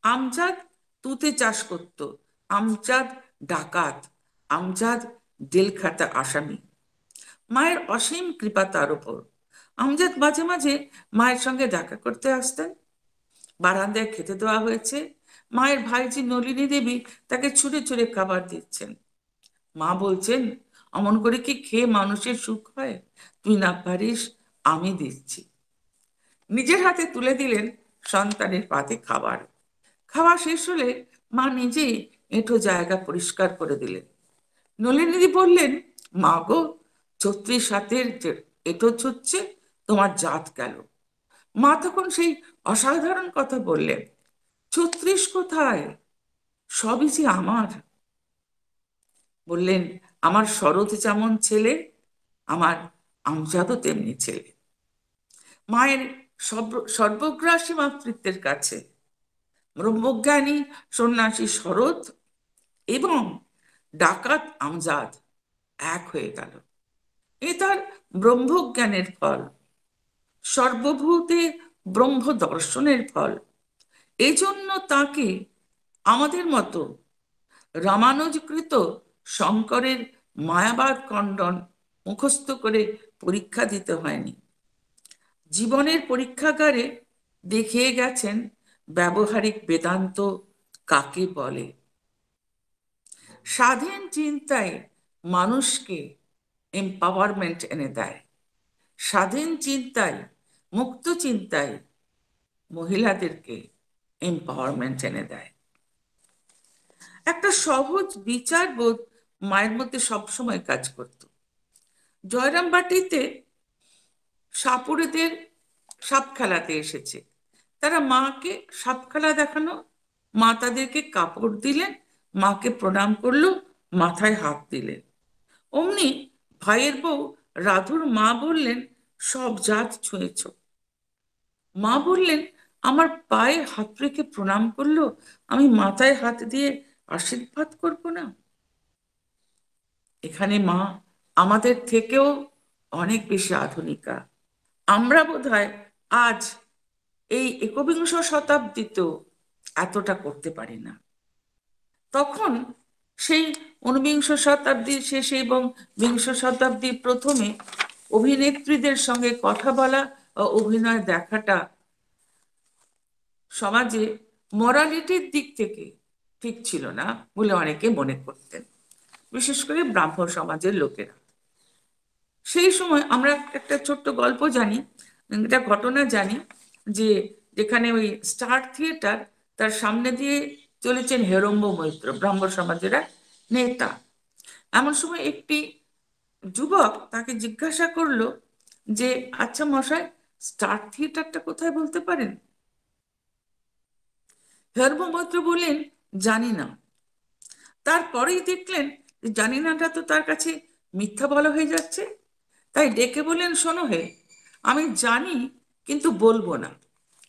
আমজাদ তুতে চাষ করত, আমজাদ ডাকাত, আমজাদ জেলখাটা আসামি। মায়ের অসীম কৃপা তার উপর। আমজাদ মাঝে মাঝে মায়ের সঙ্গে দেখা করতে আসতেন। বারান্দায় খেতে দেওয়া হয়েছে, মায়ের ভাইজি নলিনী দেবী তাকে ছুঁড়ে ছুঁড়ে খাবার দিচ্ছেন। মা বলছেন, অমন করে কি খেয়ে মানুষের সুখ হয়? তুই না পারিস, আমি দিচ্ছি। নিজের হাতে তুলে দিলেন সন্তানের পাতে খাবার। খাওয়া শেষ হলে মা নিজেই এঁটো জায়গা পরিষ্কার করে দিলেন। নলিনীদি বললেন, মা গো, 36 হাতের এঁটো ছুটছে, তোমার জাত গেল। মা তখন সেই অসাধারণ কথা বললেন, 36 কোথায়, সবই যে আমার। বললেন, আমার শরৎ যেমন ছেলে, আমার আমজাদও তেমনি ছেলে। মায়ের সর্বগ্রাসী মাতৃত্বের কাছে ব্রহ্মজ্ঞানী সন্ন্যাসী শরৎ এবং ডাকাত আমজাদ এক হয়ে গেল। এ তার ব্রহ্মজ্ঞানের ফল, সর্বভূতে ব্রহ্ম দর্শনের ফল। এজন্য তাকে আমাদের মতো রামানুজকৃত শঙ্করের মায়াবাদ খণ্ডন মুখস্থ করে পরীক্ষা দিতে হয়নি। জীবনের পরীক্ষাগারে দেখিয়ে গেছেন ব্যবহারিক বেদান্ত কাকে বলে। স্বাধীন চিন্তায় মানুষকে এম্পাওয়ারমেন্ট এনে দেয়। স্বাধীন চিন্তায়, মুক্ত চিন্তায় মহিলাদেরকে এম্পাওয়ারমেন্ট এনে দেয়। একটা সহজ বিচারবোধ মায়ের মধ্যে সবসময় কাজ করত। জয়রামবাটিতে সাপুড়েদের সাপ খেলাতে এসেছে, তারা মাকে সাপ খেলা দেখানো, মা তাদেরকে কাপড় দিলেন, মাকে প্রণাম করলো, মাথায় হাত দিলেন। অমনি ভাইয়ের বউ রাধুর মা বললেন, সব জাত ছুঁয়েছ। মা বললেন, আমার পায়ে হাত রেখে প্রণাম করলো, আমি মাথায় হাত দিয়ে আশীর্বাদ করব না? এখানে মা আমাদের থেকেও অনেক বেশি আধুনিকা। আমরা বোধহয় আজ এই 21 শতাব্দীতেও এতটা করতে পারি না। তখন সেই 19 শতাব্দীর শেষে এবং 20 শতাব্দীর প্রথমে অভিনেত্রীদের সঙ্গে কথা বলা অভিনয় দেখাটা সমাজে মরালিটির দিক থেকে ঠিক ছিল না বলে অনেকে মনে করতেন, বিশেষ করে ব্রাহ্মণ সমাজের লোকেরা। সেই সময় আমরা একটা ছোট্ট গল্প জানি, একটা ঘটনা জানি, যে যেখানে ওই স্টার থিয়েটার, তার সামনে দিয়ে চলেছেন হেরম্ব মৈত্র, ব্রাহ্মণ সমাজের এক নেতা। এমন সময় একটি যুবক তাকে জিজ্ঞাসা করলো যে, আচ্ছা মশাই, স্টার থিয়েটারটা কোথায় বলতে পারেন? হেরম্ব মৈত্র বললেন, জানি না। তারপরেই দেখলেন যে জানি নাটা তো তার কাছে মিথ্যা বলা হয়ে যাচ্ছে, তাই ডেকে বললেন, শোনো হে, আমি জানি কিন্তু বলবো না।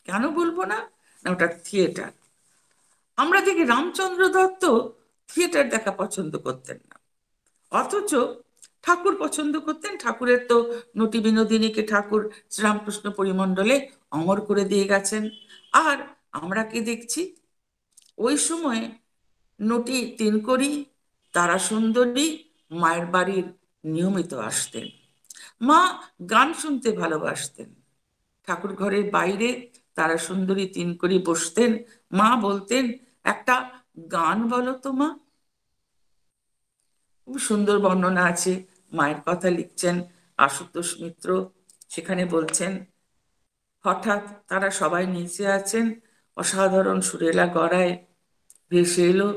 কেন বলবো না? না, ওটা থিয়েটার। আমরা দেখি রামচন্দ্র দত্ত থিয়েটার দেখা পছন্দ করতেন না, অথচ ঠাকুর পছন্দ করতেন। ঠাকুরের তো নটি বিনোদিনীকে ঠাকুর শ্রীরামকৃষ্ণ পরিমণ্ডলে অমর করে দিয়ে গেছেন। আর আমরা কি দেখছি, ওই সময় নটি তিনকড়ি, তারা সুন্দরী মায়ের বাড়ির নিয়মিত আসতেন। মা গান শুনতে ভালোবাসতেন। ঠাকুর ঘরের বাইরে তারা সুন্দরী তিনকড়ি বসতেন, মা বলতেন, একটা গান বলো তো মা। খুব সুন্দর বর্ণনা আছে, মায়ের কথা লিখছেন আশুতোষ মিত্র। সেখানে বলছেন, হঠাৎ তারা সবাই নিচে আছেন, অসাধারণ সুরেলা গড়ায় ভেসে এলো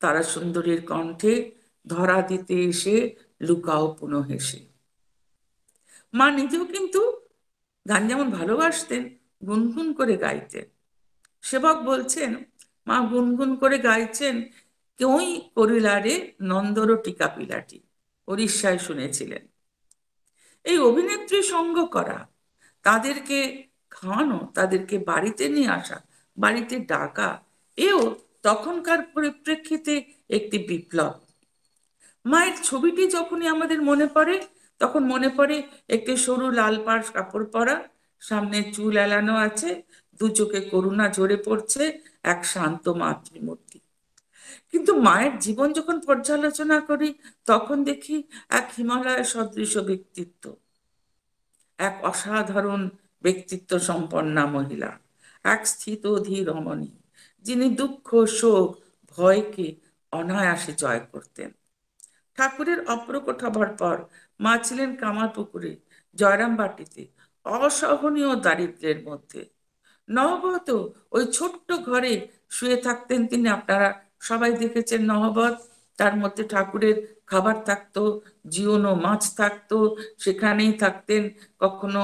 তারা সুন্দরীর কণ্ঠে, ধরা দিতে এসে লুকাও পুনঃ হেসে। মা নিজেও কিন্তু গান যেমন ভালোবাসতেন, গুনগুন করে গাইতেন। সেবক বলছেন, মা গুনগুন করে গাইছেন, কেউই করিলারে নন্দর টিকা পিলাটি, উড়িষ্যায় শুনেছিলেন। এই অভিনেত্রী সঙ্গ করা, তাদেরকে খাওয়ানো, তাদেরকে বাড়িতে নিয়ে আসা, বাড়িতে ডাকা, এও তখনকার পরিপ্রেক্ষিতে একটি বিপ্লব। মায়ের ছবিটি যখনই আমাদের মনে পড়ে, তখন মনে পড়ে একটি সরু লাল পাড় কাপড় পরা, সামনে চুল এলানো আছে, দু চোখে করুণা ঝরে পড়ছে, এক শান্ত মাতৃমূর্তি। কিন্তু মায়ের জীবন যখন পর্যালোচনা করি, তখন দেখি এক হিমালয় সদৃশ ব্যক্তিত্ব, এক অসাধারণ ব্যক্তিত্ব সম্পন্না মহিলা, এক স্থিত ধীর রমণী, যিনি দুঃখ, শোক, ভয়কে অনায়াসে জয় করতেন। ঠাকুরের অপ্রকট হবার পর মা ছিলেন কামারপুকুরে, জয়রামবাটিতে, অসহনীয় দারিদ্র্যের মধ্যে। নহবত ওই ছোট্ট ঘরে শুয়ে থাকতেন তিনি। আপনারা সবাই দেখেছেন নহবত, তার মধ্যে ঠাকুরের খাবার থাকতো, জিওনো মাছ থাকতো, সেখানেই থাকতেন কখনো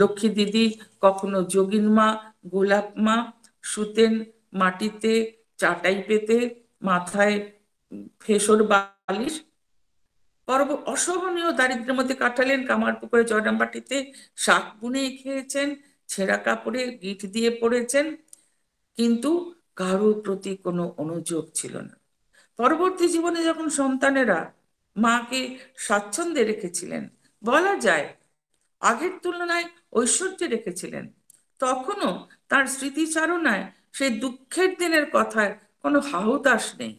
লক্ষ্মী দিদি, কখনো যোগিন মা, গোলাপ মা। শুতেন মাটিতে চাটাই পেতে, মাথায় ফেসর বালিশ। অসহনীয় দারিদ্র্যের মধ্যে কাটালেন কামারপুকুরে, জয়রামবাটিতে। শাক বুনে খেয়েছেন, ছেঁড়া কাপড়ে গিট দিয়ে পড়েছেন, কিন্তু কারোর প্রতি কোনো অনুযোগ ছিল না। পরবর্তী জীবনে যখন সন্তানেরা মাকে স্বাচ্ছন্দ্যে রেখেছিলেন, বলা যায় আগের তুলনায় ঐশ্বর্যে রেখেছিলেন, তখনও তার স্মৃতিচারণায় সেই দুঃখের দিনের কথায় কোনো হাহুতাশ নেই।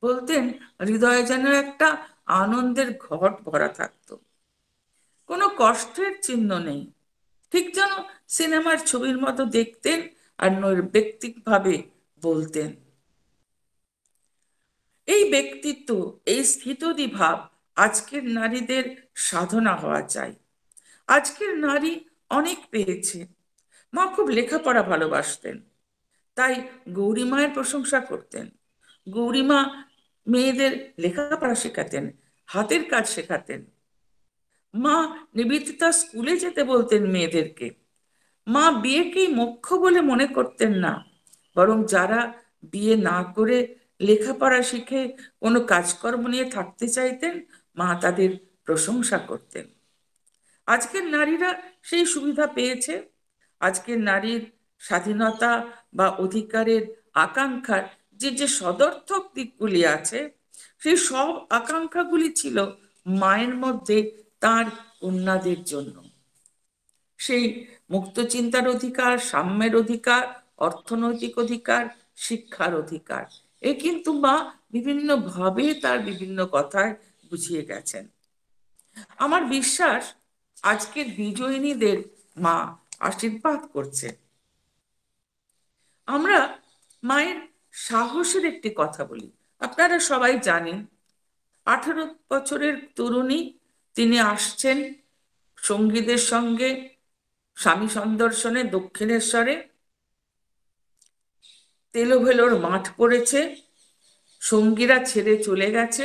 বলতেন, হৃদয়ে যেন একটা আনন্দের ঘট ভরা থাকতো, কোনো কষ্টের চিহ্ন নেই। ঠিক যেন সিনেমার ছবির মতো দেখতেন আর নৈর্ব্যক্তিকভাবে বলতেন। এই ব্যক্তিত্ব, এই স্থিতধী ভাব আজকের নারীদের সাধনা হওয়া চাই। আজকের নারী অনেক পেয়েছে। মা খুব লেখাপড়া ভালোবাসতেন, তাই গৌরীমায়ের প্রশংসা করতেন। গৌরীমা মেয়েদের লেখাপড়া শেখাতেন, হাতের কাজ শেখাতেন। মা নিবেদিতা স্কুলে যেতে বলতেন মেয়েদেরকে। মা বিয়েকেই মোক্ষ বলে মনে করতেন না, বরং যারা বিয়ে না করে লেখাপড়া শিখে কোনো কাজকর্ম নিয়ে থাকতে চাইতেন, মা তাদের প্রশংসা করতেন। আজকের নারীরা সেই সুবিধা পেয়েছে। আজকের নারীর স্বাধীনতা বা অধিকারের আকাঙ্ক্ষার যে যে সদর্থক দিকগুলি আছে, সেই সব আকাঙ্ক্ষাগুলি ছিল মায়ের মধ্যে তার কন্যাদের জন্য। সেই মুক্ত চিন্তার অধিকার, সাম্যের অধিকার, অর্থনৈতিক অধিকার, শিক্ষার অধিকার, এ কিন্তু মা বিভিন্নভাবে তার বিভিন্ন কথায় বুঝিয়ে গেছেন। আমার বিশ্বাস আজকের বিজয়িনীদের মা আশীর্বাদ করছে। আমরা মায়ের সাহসের একটি কথা বলি। আপনারা সবাই জানেন 18 বছরের তরুণী, তিনি আসছেন সঙ্গীদের সঙ্গে স্বামী সন্দর্শনে দক্ষিণেশ্বরে। তেলোভেলোর মাঠ পড়েছে, সঙ্গীরা ছেড়ে চলে গেছে,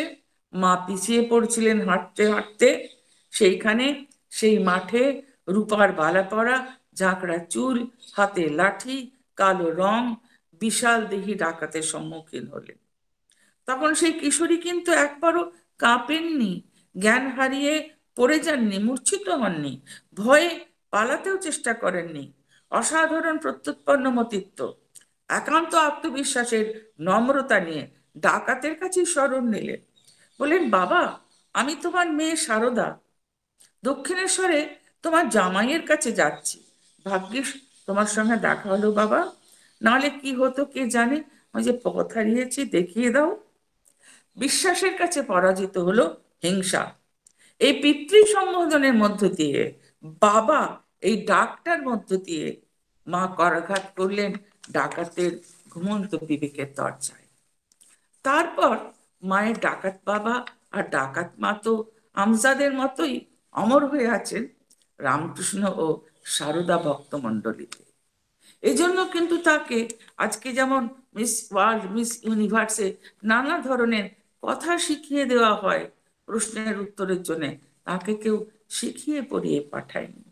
মা পিছিয়ে পড়ছিলেন হাঁটতে হাঁটতে। সেইখানে সেই মাঠে রূপার বালা পরা, ঝাঁকড়া চুল, হাতে লাঠি, কালো রং, বিশাল দেহী ডাকাতের সম্মুখীন হলেন। তখন সেই কিশোরী কিন্তু একবারও কাঁপেননি, জ্ঞান হারিয়ে পড়ে যাননি, মূর্ছিত হননি, ভয়ে পালাতেও চেষ্টা করেননি। অসাধারণ প্রত্যুৎপন্ন মতিত্ব, একান্ত আত্মবিশ্বাসের নম্রতা নিয়ে ডাকাতের কাছে শরণ নিলেন। বললেন, বাবা, আমি তোমার মেয়ে সারদা, দক্ষিণেশ্বরে তোমার জামাইয়ের কাছে যাচ্ছি। ভাগ্যিস তোমার সঙ্গে দেখা হলো বাবা, নাহলে কি হতো কে জানে। আমি যে পথ হারিয়েছি, দেখিয়ে দাও। বিশ্বাসের কাছে পরাজিত হলো হিংসা। এই পিতৃ সম্বোধনের মধ্য দিয়ে, বাবা এই ডাকটার মধ্য দিয়ে মা করাঘাত করলেন ডাকাতের ঘুমন্ত বিবেকের দরজায়। তারপর মায়ের ডাকাত বাবা আর ডাকাত মা তো আমজাদের মতোই অমর হয়ে আছেন রামকৃষ্ণ ও সারদা ভক্তমণ্ডলীতে। এই জন্য কিন্তু তাকে আজকে যেমন মিস ওয়ার্ল্ড, মিস ইউনিভার্সে নানা ধরনের কথা শিখিয়ে দেওয়া হয় প্রশ্নের উত্তরের জন্য, তাকে কেউ শিখিয়ে পড়িয়ে পাঠায়নি।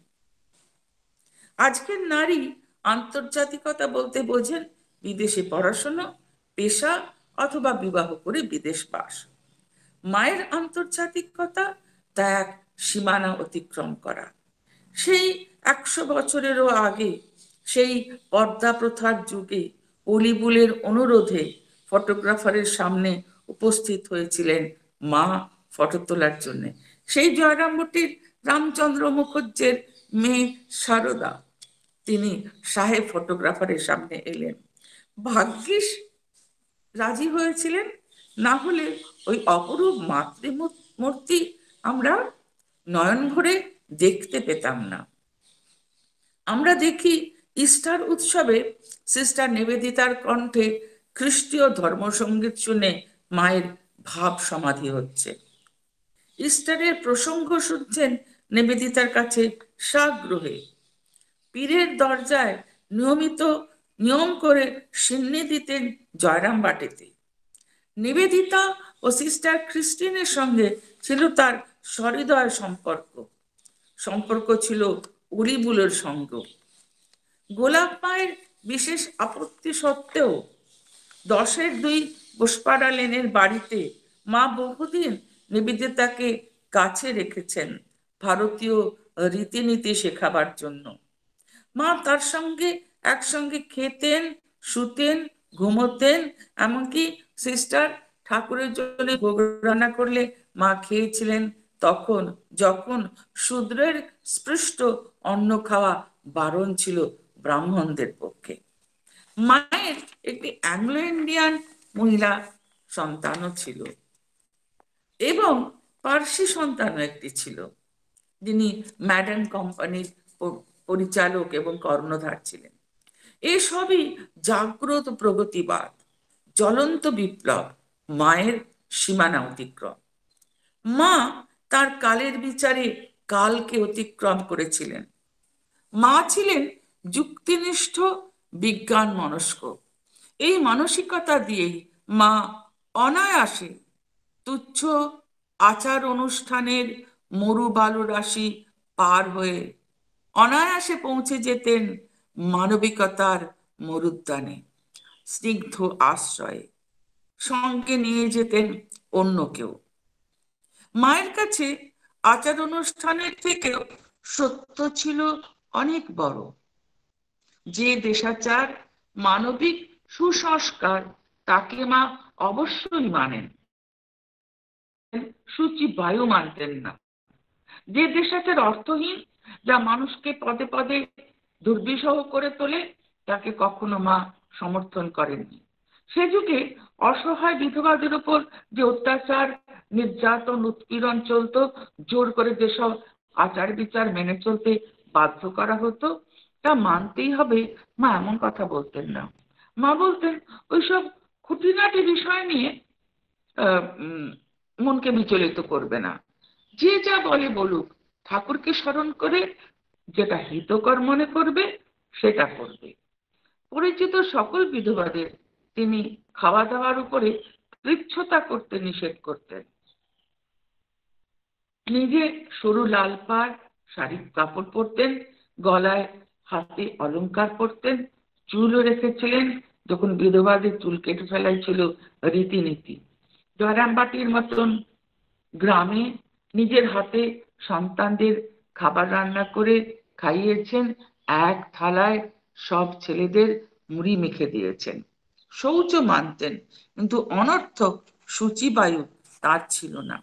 আজকের নারী আন্তর্জাতিকতা বলতে বোঝেন বিদেশে পড়াশোনা, পেশা অথবা বিবাহ করে বিদেশ বাস। মায়ের আন্তর্জাতিকতা তা এক সীমানা অতিক্রম করা। সেই 100 বছরেরও আগে, সেই পর্দা প্রথার যুগে অলিবুলের অনুরোধে ফটোগ্রাফারের সামনে উপস্থিত হয়েছিলেন মা ফটো তোলার জন্য। সেই জয়রামবাটির রামচন্দ্র মুখুজ্জের মেয়ে সারদা, তিনি সাহেব ফটোগ্রাফারের সামনে এলেন। ভাগ্যিস রাজি হয়েছিলেন, না হলে ওই অপরূপ মাতৃমূর্তি আমরা নয়ন ভরে দেখতে পেতাম না। আমরা দেখি ইস্টার উৎসবে সিস্টার নিবেদিতার কণ্ঠে খ্রিস্টীয় ধর্মসঙ্গীত শুনে মায়ের ভাব সমাধি হচ্ছে। ইস্টারের প্রসঙ্গ শুনছেন নিবেদিতার কাছে সাগ্রহে। পীরের দরজায় নিয়ম করে সিন্নি দিতেন জয়রামবাটিতে। নিবেদিতা ও সিস্টার ক্রিস্টিনের সঙ্গে ছিল তার সহৃদয় সম্পর্ক ছিল উলিবুলের সঙ্গ। গোলাপ মায়ের বিশেষ আপত্তি সত্ত্বেও 10-2 ঘোষপাড়া লেনের বাড়িতে মা বহুদিন নিবেদিতাকে কাছে রেখেছেন ভারতীয় রীতিনীতি শেখাবার জন্য। মা তার সঙ্গে একসঙ্গে খেতেন, শুতেন, ঘুমোতেন, এমনকি সিস্টার ঠাকুরের জন্য ভোগ রান্না করলে মা খেয়েছিলেন তখন, যখন শূদ্রের স্পৃষ্ট অন্ন খাওয়া বারণ ছিল ব্রাহ্মণদের পক্ষে। মায়ের একটি অ্যাংলো ইন্ডিয়ান মহিলা সন্তানও ছিল এবং পার্সি সন্তানও একটি ছিল, যিনি ম্যাডার্ন কোম্পানির পরিচালক এবং কর্ণধার ছিলেন। এসবই জাগ্রত প্রগতিবাদ, জ্বলন্ত বিপ্লব, মায়ের সীমানা অতিক্রম। মা তার কালের বিচারে কালকে অতিক্রম করেছিলেন। মা ছিলেন যুক্তিনিষ্ঠ, বিজ্ঞান মনস্ক। এই মানসিকতা দিয়েই মা অনায়াসে তুচ্ছ আচার অনুষ্ঠানের মরু বালু রাশি পার হয়ে অনায়াসে পৌঁছে যেতেন মানবিকতার মরুদ্যানে, স্নিগ্ধ আশ্রয়ে। সঙ্গে নিয়ে যেতেন অন্য কেউ। মায়ের কাছে আচার অনুষ্ঠানের থেকেও সত্য ছিল অনেক বড়। যে দেশাচার, মানবিক সুসংস্কার, তাকে মা অবশ্যই মানেন, সূচি বায়ু মানতেন না। যে দেশাচার অর্থহীন, যা মানুষকে পদে পদে দুর্বিষহ করে তোলে, তাকে কখনো মা সমর্থন করেননি। সে যুগে অসহায় বিধবাদের উপর যে অত্যাচার, নির্যাতন, উৎপীড়ন চলত, জোর করে যেসব আচার বিচার মেনে চলতে বাধ্য করা হতো, তা মানতেই হবে মা এমন কথা বলতেন না। মা বলতেন ওইসব খুঁটিনাটি বিষয় নিয়ে মনকে বিচলিত করবে না, যে যা বলে বলুক, ঠাকুরকে স্মরণ করে যেটা হিতকর মনে করবে সেটা করবে। পরিচিত সকল বিধবাদের তিনি খাওয়া দাওয়ার উপরে কৃচ্ছতা করতে নিষেধ করতেন। নিজে সরু লাল পাড় শাড়ির কাপড় পরতেন, গলায় হাতে অলংকার পরতেন, চুলও রেখেছিলেন, যখন বিধবাদের চুল কেটে ফেলাই ছিল রীতিনীতি। জয়রামবাটির মতন গ্রামে নিজের হাতে সন্তানদের খাবার রান্না করে খাইয়েছেন, এক থালায় সব ছেলেদের মুড়ি মেখে দিয়েছেন। শৌচ মানতেন, কিন্তু অনর্থক সূচিবায়ু তার ছিল না।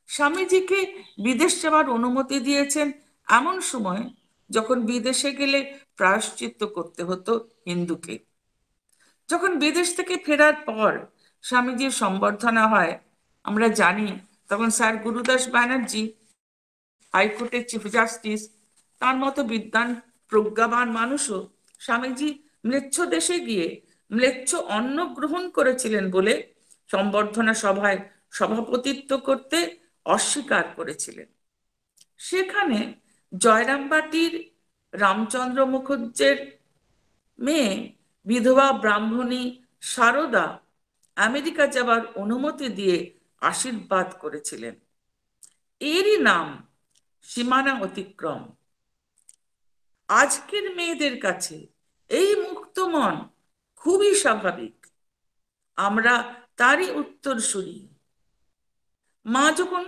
স্বামীজিকে বিদেশ যাওয়ার অনুমতি দিয়েছেন এমন সময় যখন বিদেশে গেলে প্রায়শ্চিত্ত করতে হতো হিন্দুকে। যখন বিদেশ থেকে ফেরার পর স্বামীজির সম্বর্ধনা হয়, আমরা জানি তখন স্যার গুরুদাস ব্যানার্জি হাইকোর্টের চিফ জাস্টিস, তার মতো বিদ্বান প্রজ্ঞাবান মানুষও স্বামীজি ম্লেচ্ছ দেশে গিয়ে ম্লেচ্ছ অন্ন গ্রহণ করেছিলেন বলে সম্বর্ধনা সভায় সভাপতিত্ব করতে অস্বীকার করেছিলেন। সেখানে জয়রামবাটির রামচন্দ্র মুখুজ্জের মেয়ে বিধবা ব্রাহ্মণী সারদা আমেরিকা যাবার অনুমতি দিয়ে আশীর্বাদ করেছিলেন। এরই নাম সীমানা অতিক্রম। আজকের মেয়েদের কাছে এই মুক্ত মন খুবই স্বাভাবিক, আমরা তারই উত্তরসূরি। মা যখন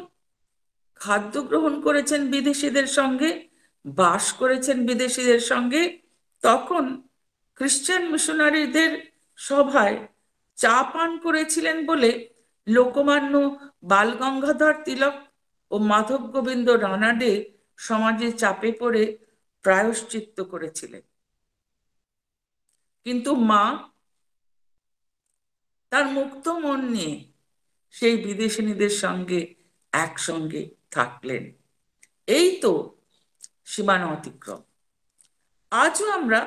খাদ্য গ্রহণ করেছেন বিদেশিদের সঙ্গে, বাস করেছেন বিদেশিদের সঙ্গে, তখন খ্রিস্টান মিশনারিদের সভায় চা পান করেছিলেন বলে লোকমান্য বালগঙ্গাধর তিলক ও মাধব গোবিন্দ রানাডে সমাজে চাপে পড়ে প্রায়শ্চিত্ত করেছিলেন। কিন্তু মা তার মুক্ত মন নিয়ে সেই বিদেশিনীদের সঙ্গে একসঙ্গে থাকলেন। এই তো সীমানা অতিক্রম। আজও আমরা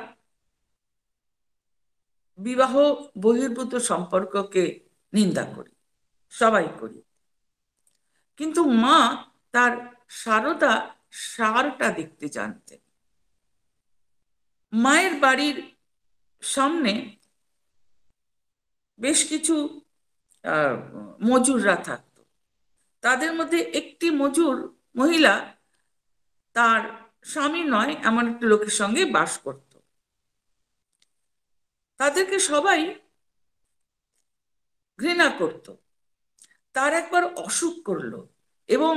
বিবাহ বহির্ভূত সম্পর্ককে নিন্দা করি, সবাই করি, কিন্তু মা তার সারদা সারটা দেখতে জানতেন। মায়ের বাড়ির সামনে বেশ কিছু মজুররা থাকতো। তাদের মধ্যে একটি মজুর মহিলা তার স্বামী নয় এমন একটি লোকের সঙ্গে বাস করত। তাদেরকে সবাই ঘৃণা করত। তার একবার অসুখ করলো এবং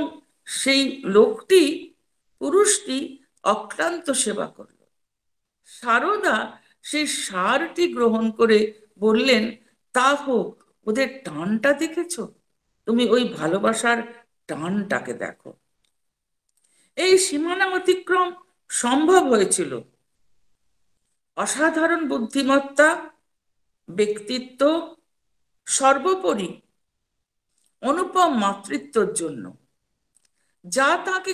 সেই লোকটি, পুরুষটি অক্লান্ত সেবা করল। সারদা সেই সারটি গ্রহণ করে বললেন, তা হোক, ওদের টানটা দেখেছো? তুমি ওই ভালোবাসার টানটাকে দেখো। এই সীমানা অতিক্রম সম্ভব হয়েছিল অসাধারণ বুদ্ধিমত্তা, ব্যক্তিত্ব, সর্বোপরি অনুপম মাতৃত্বর জন্য। যা তাকে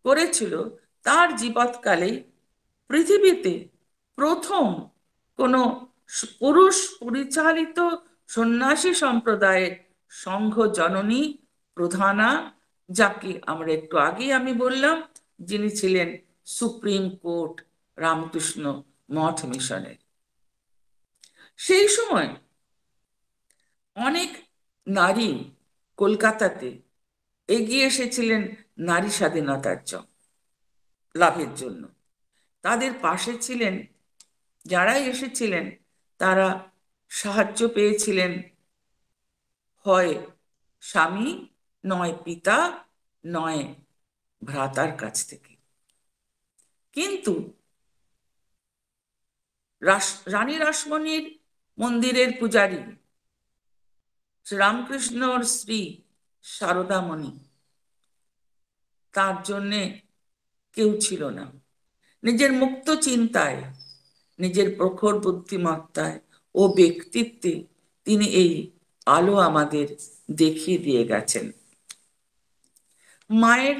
করেছিল তার জীবৎকালে পৃথিবীতে প্রথম কোনো পুরুষ পরিচালিত সন্ন্যাসী সম্প্রদায়ের সংঘ জননী প্রধানা, যাকে আমরা একটু আগেই আমি বললাম, যিনি ছিলেন সুপ্রিম কোর্ট রামকৃষ্ণ মঠ মিশনের। সেই সময় অনেক নারী কলকাতাতে এগিয়ে এসেছিলেন নারী স্বাধীনতার লাভের জন্য। তাদের পাশে ছিলেন, যারাই এসেছিলেন তারা সাহায্য পেয়েছিলেন হয় স্বামী, নয় পিতা, নয় ভ্রাতার কাছ থেকে। কিন্তু রানী রাসমণির মন্দিরের পূজারী শ্রীরামকৃষ্ণর স্ত্রী সারদামণি, তার জন্যে কেউ ছিল না। নিজের মুক্ত চিন্তায়, নিজের প্রখর বুদ্ধিমত্তায় ও ব্যক্তিত্বে তিনি এই আলো আমাদের দেখিয়ে দিয়ে গেছেন। মায়ের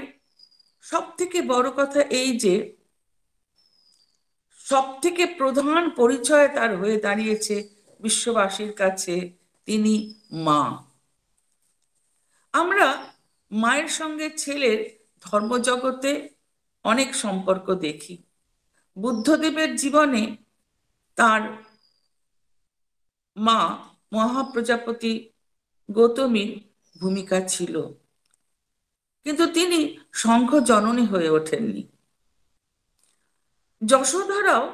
সব থেকে বড় কথা এই যে সব থেকে প্রধান পরিচয় তার হয়ে দাঁড়িয়েছে বিশ্ববাসীর কাছে, তিনি মা। আমরা মায়ের সঙ্গে ছেলের ধর্মজগতে অনেক সম্পর্ক দেখি। বুদ্ধদেবের জীবনে তার মা মহাপ্রজাপতি গৌতমীর ভূমিকা ছিল, কিন্তু তিনি শঙ্খ জননী হয়ে ওঠেননি। যশোধরাও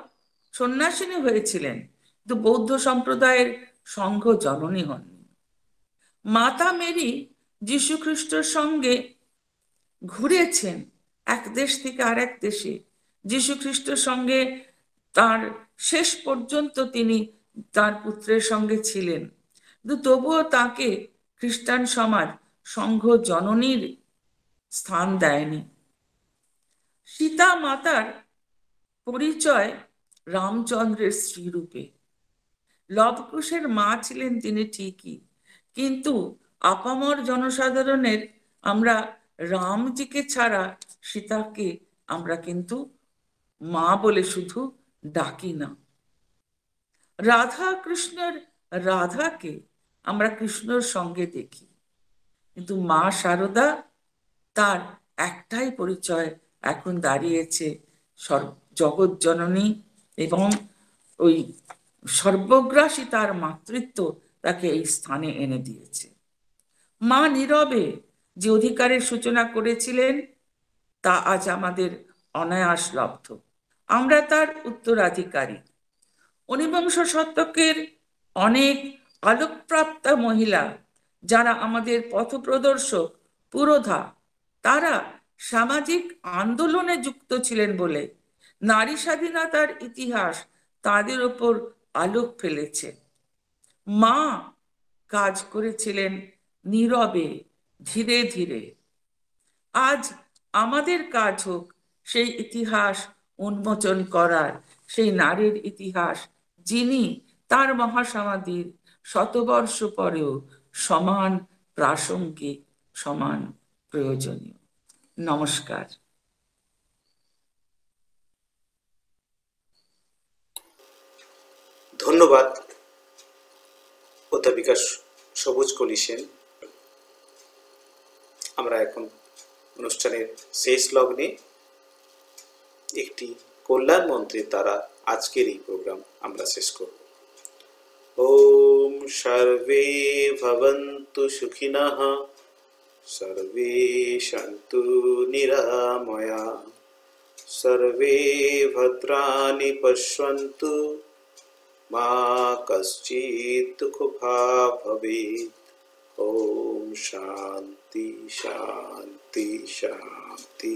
সন্ন্যাসিনী হয়েছিলেন, কিন্তু বৌদ্ধ সম্প্রদায়ের সংঘ জননী হননি। মাতা মেরি যীশু খ্রিস্টের সঙ্গে ঘুরেছেন এক দেশ থেকে আর এক দেশে। যীশু খ্রিস্টের সঙ্গে তার শেষ পর্যন্ত তিনি তার পুত্রের সঙ্গে ছিলেন, কিন্তু তবুও তাকে খ্রিস্টান সমাজ সংঘ জননীর স্থান দেয়নি। সীতা মাতার পরিচয় রামচন্দ্রের স্ত্রী রূপে। লবকুশের মা ছিলেন তিনি ঠিকই, কিন্তু আপামর জনসাধারণের আমরা রামজিকে ছাড়া সীতাকে আমরা কিন্তু মা বলে শুধু ডাকি না। রাধা কৃষ্ণের রাধাকে আমরা কৃষ্ণর সঙ্গে দেখি, কিন্তু মা শারদা তার একটাই পরিচয় এখন দাঁড়িয়েছে জগৎ জননী, এবং ওই সর্বগ্রাসী তার মাতৃত্ব তাকে এই স্থানে এনে দিয়েছে। মা নীরবে যে অধিকারের সূচনা করেছিলেন তা আজ আমাদের অনায়াস লব্ধ, আমরা তার উত্তরাধিকারী। ঊনবিংশ শতকের অনেক আলোকপ্রাপ্তা মহিলা যারা আমাদের পথপ্রদর্শক পুরোধা, তারা সামাজিক আন্দোলনে যুক্ত ছিলেন বলে নারী স্বাধীনতার ইতিহাস তাদের ওপর আলোক ফেলেছে। মা কাজ করেছিলেন নীরবে, ধীরে ধীরে। আজ আমাদের কাজ হোক সেই ইতিহাস উন্মোচন করার, সেই নারীর ইতিহাস যিনি তার মহাসমাধির শতবর্ষ পরেও সমান প্রাসঙ্গিক, সমান প্রয়োজনীয়। নমস্কার। ধন্যবাদ অধ্যাপিকা সবুজ কলি সেন। আমরা এখন অনুষ্ঠানের শেষ লগ্নে একটি কল্যাণ মন্ত্রের দ্বারা আজকের এই প্রোগ্রাম আমরা শেষ করব। ওম সর্বে ভবন্তু সুখিনঃ, সর্বে সন্তু নিরাময়া, সর্বে ভদ্রাণি পশ্যন্তু, মা কশ্চিৎ দুঃখভাগ্ ভবেৎ। ওম শান্তি শান্তি শান্তি।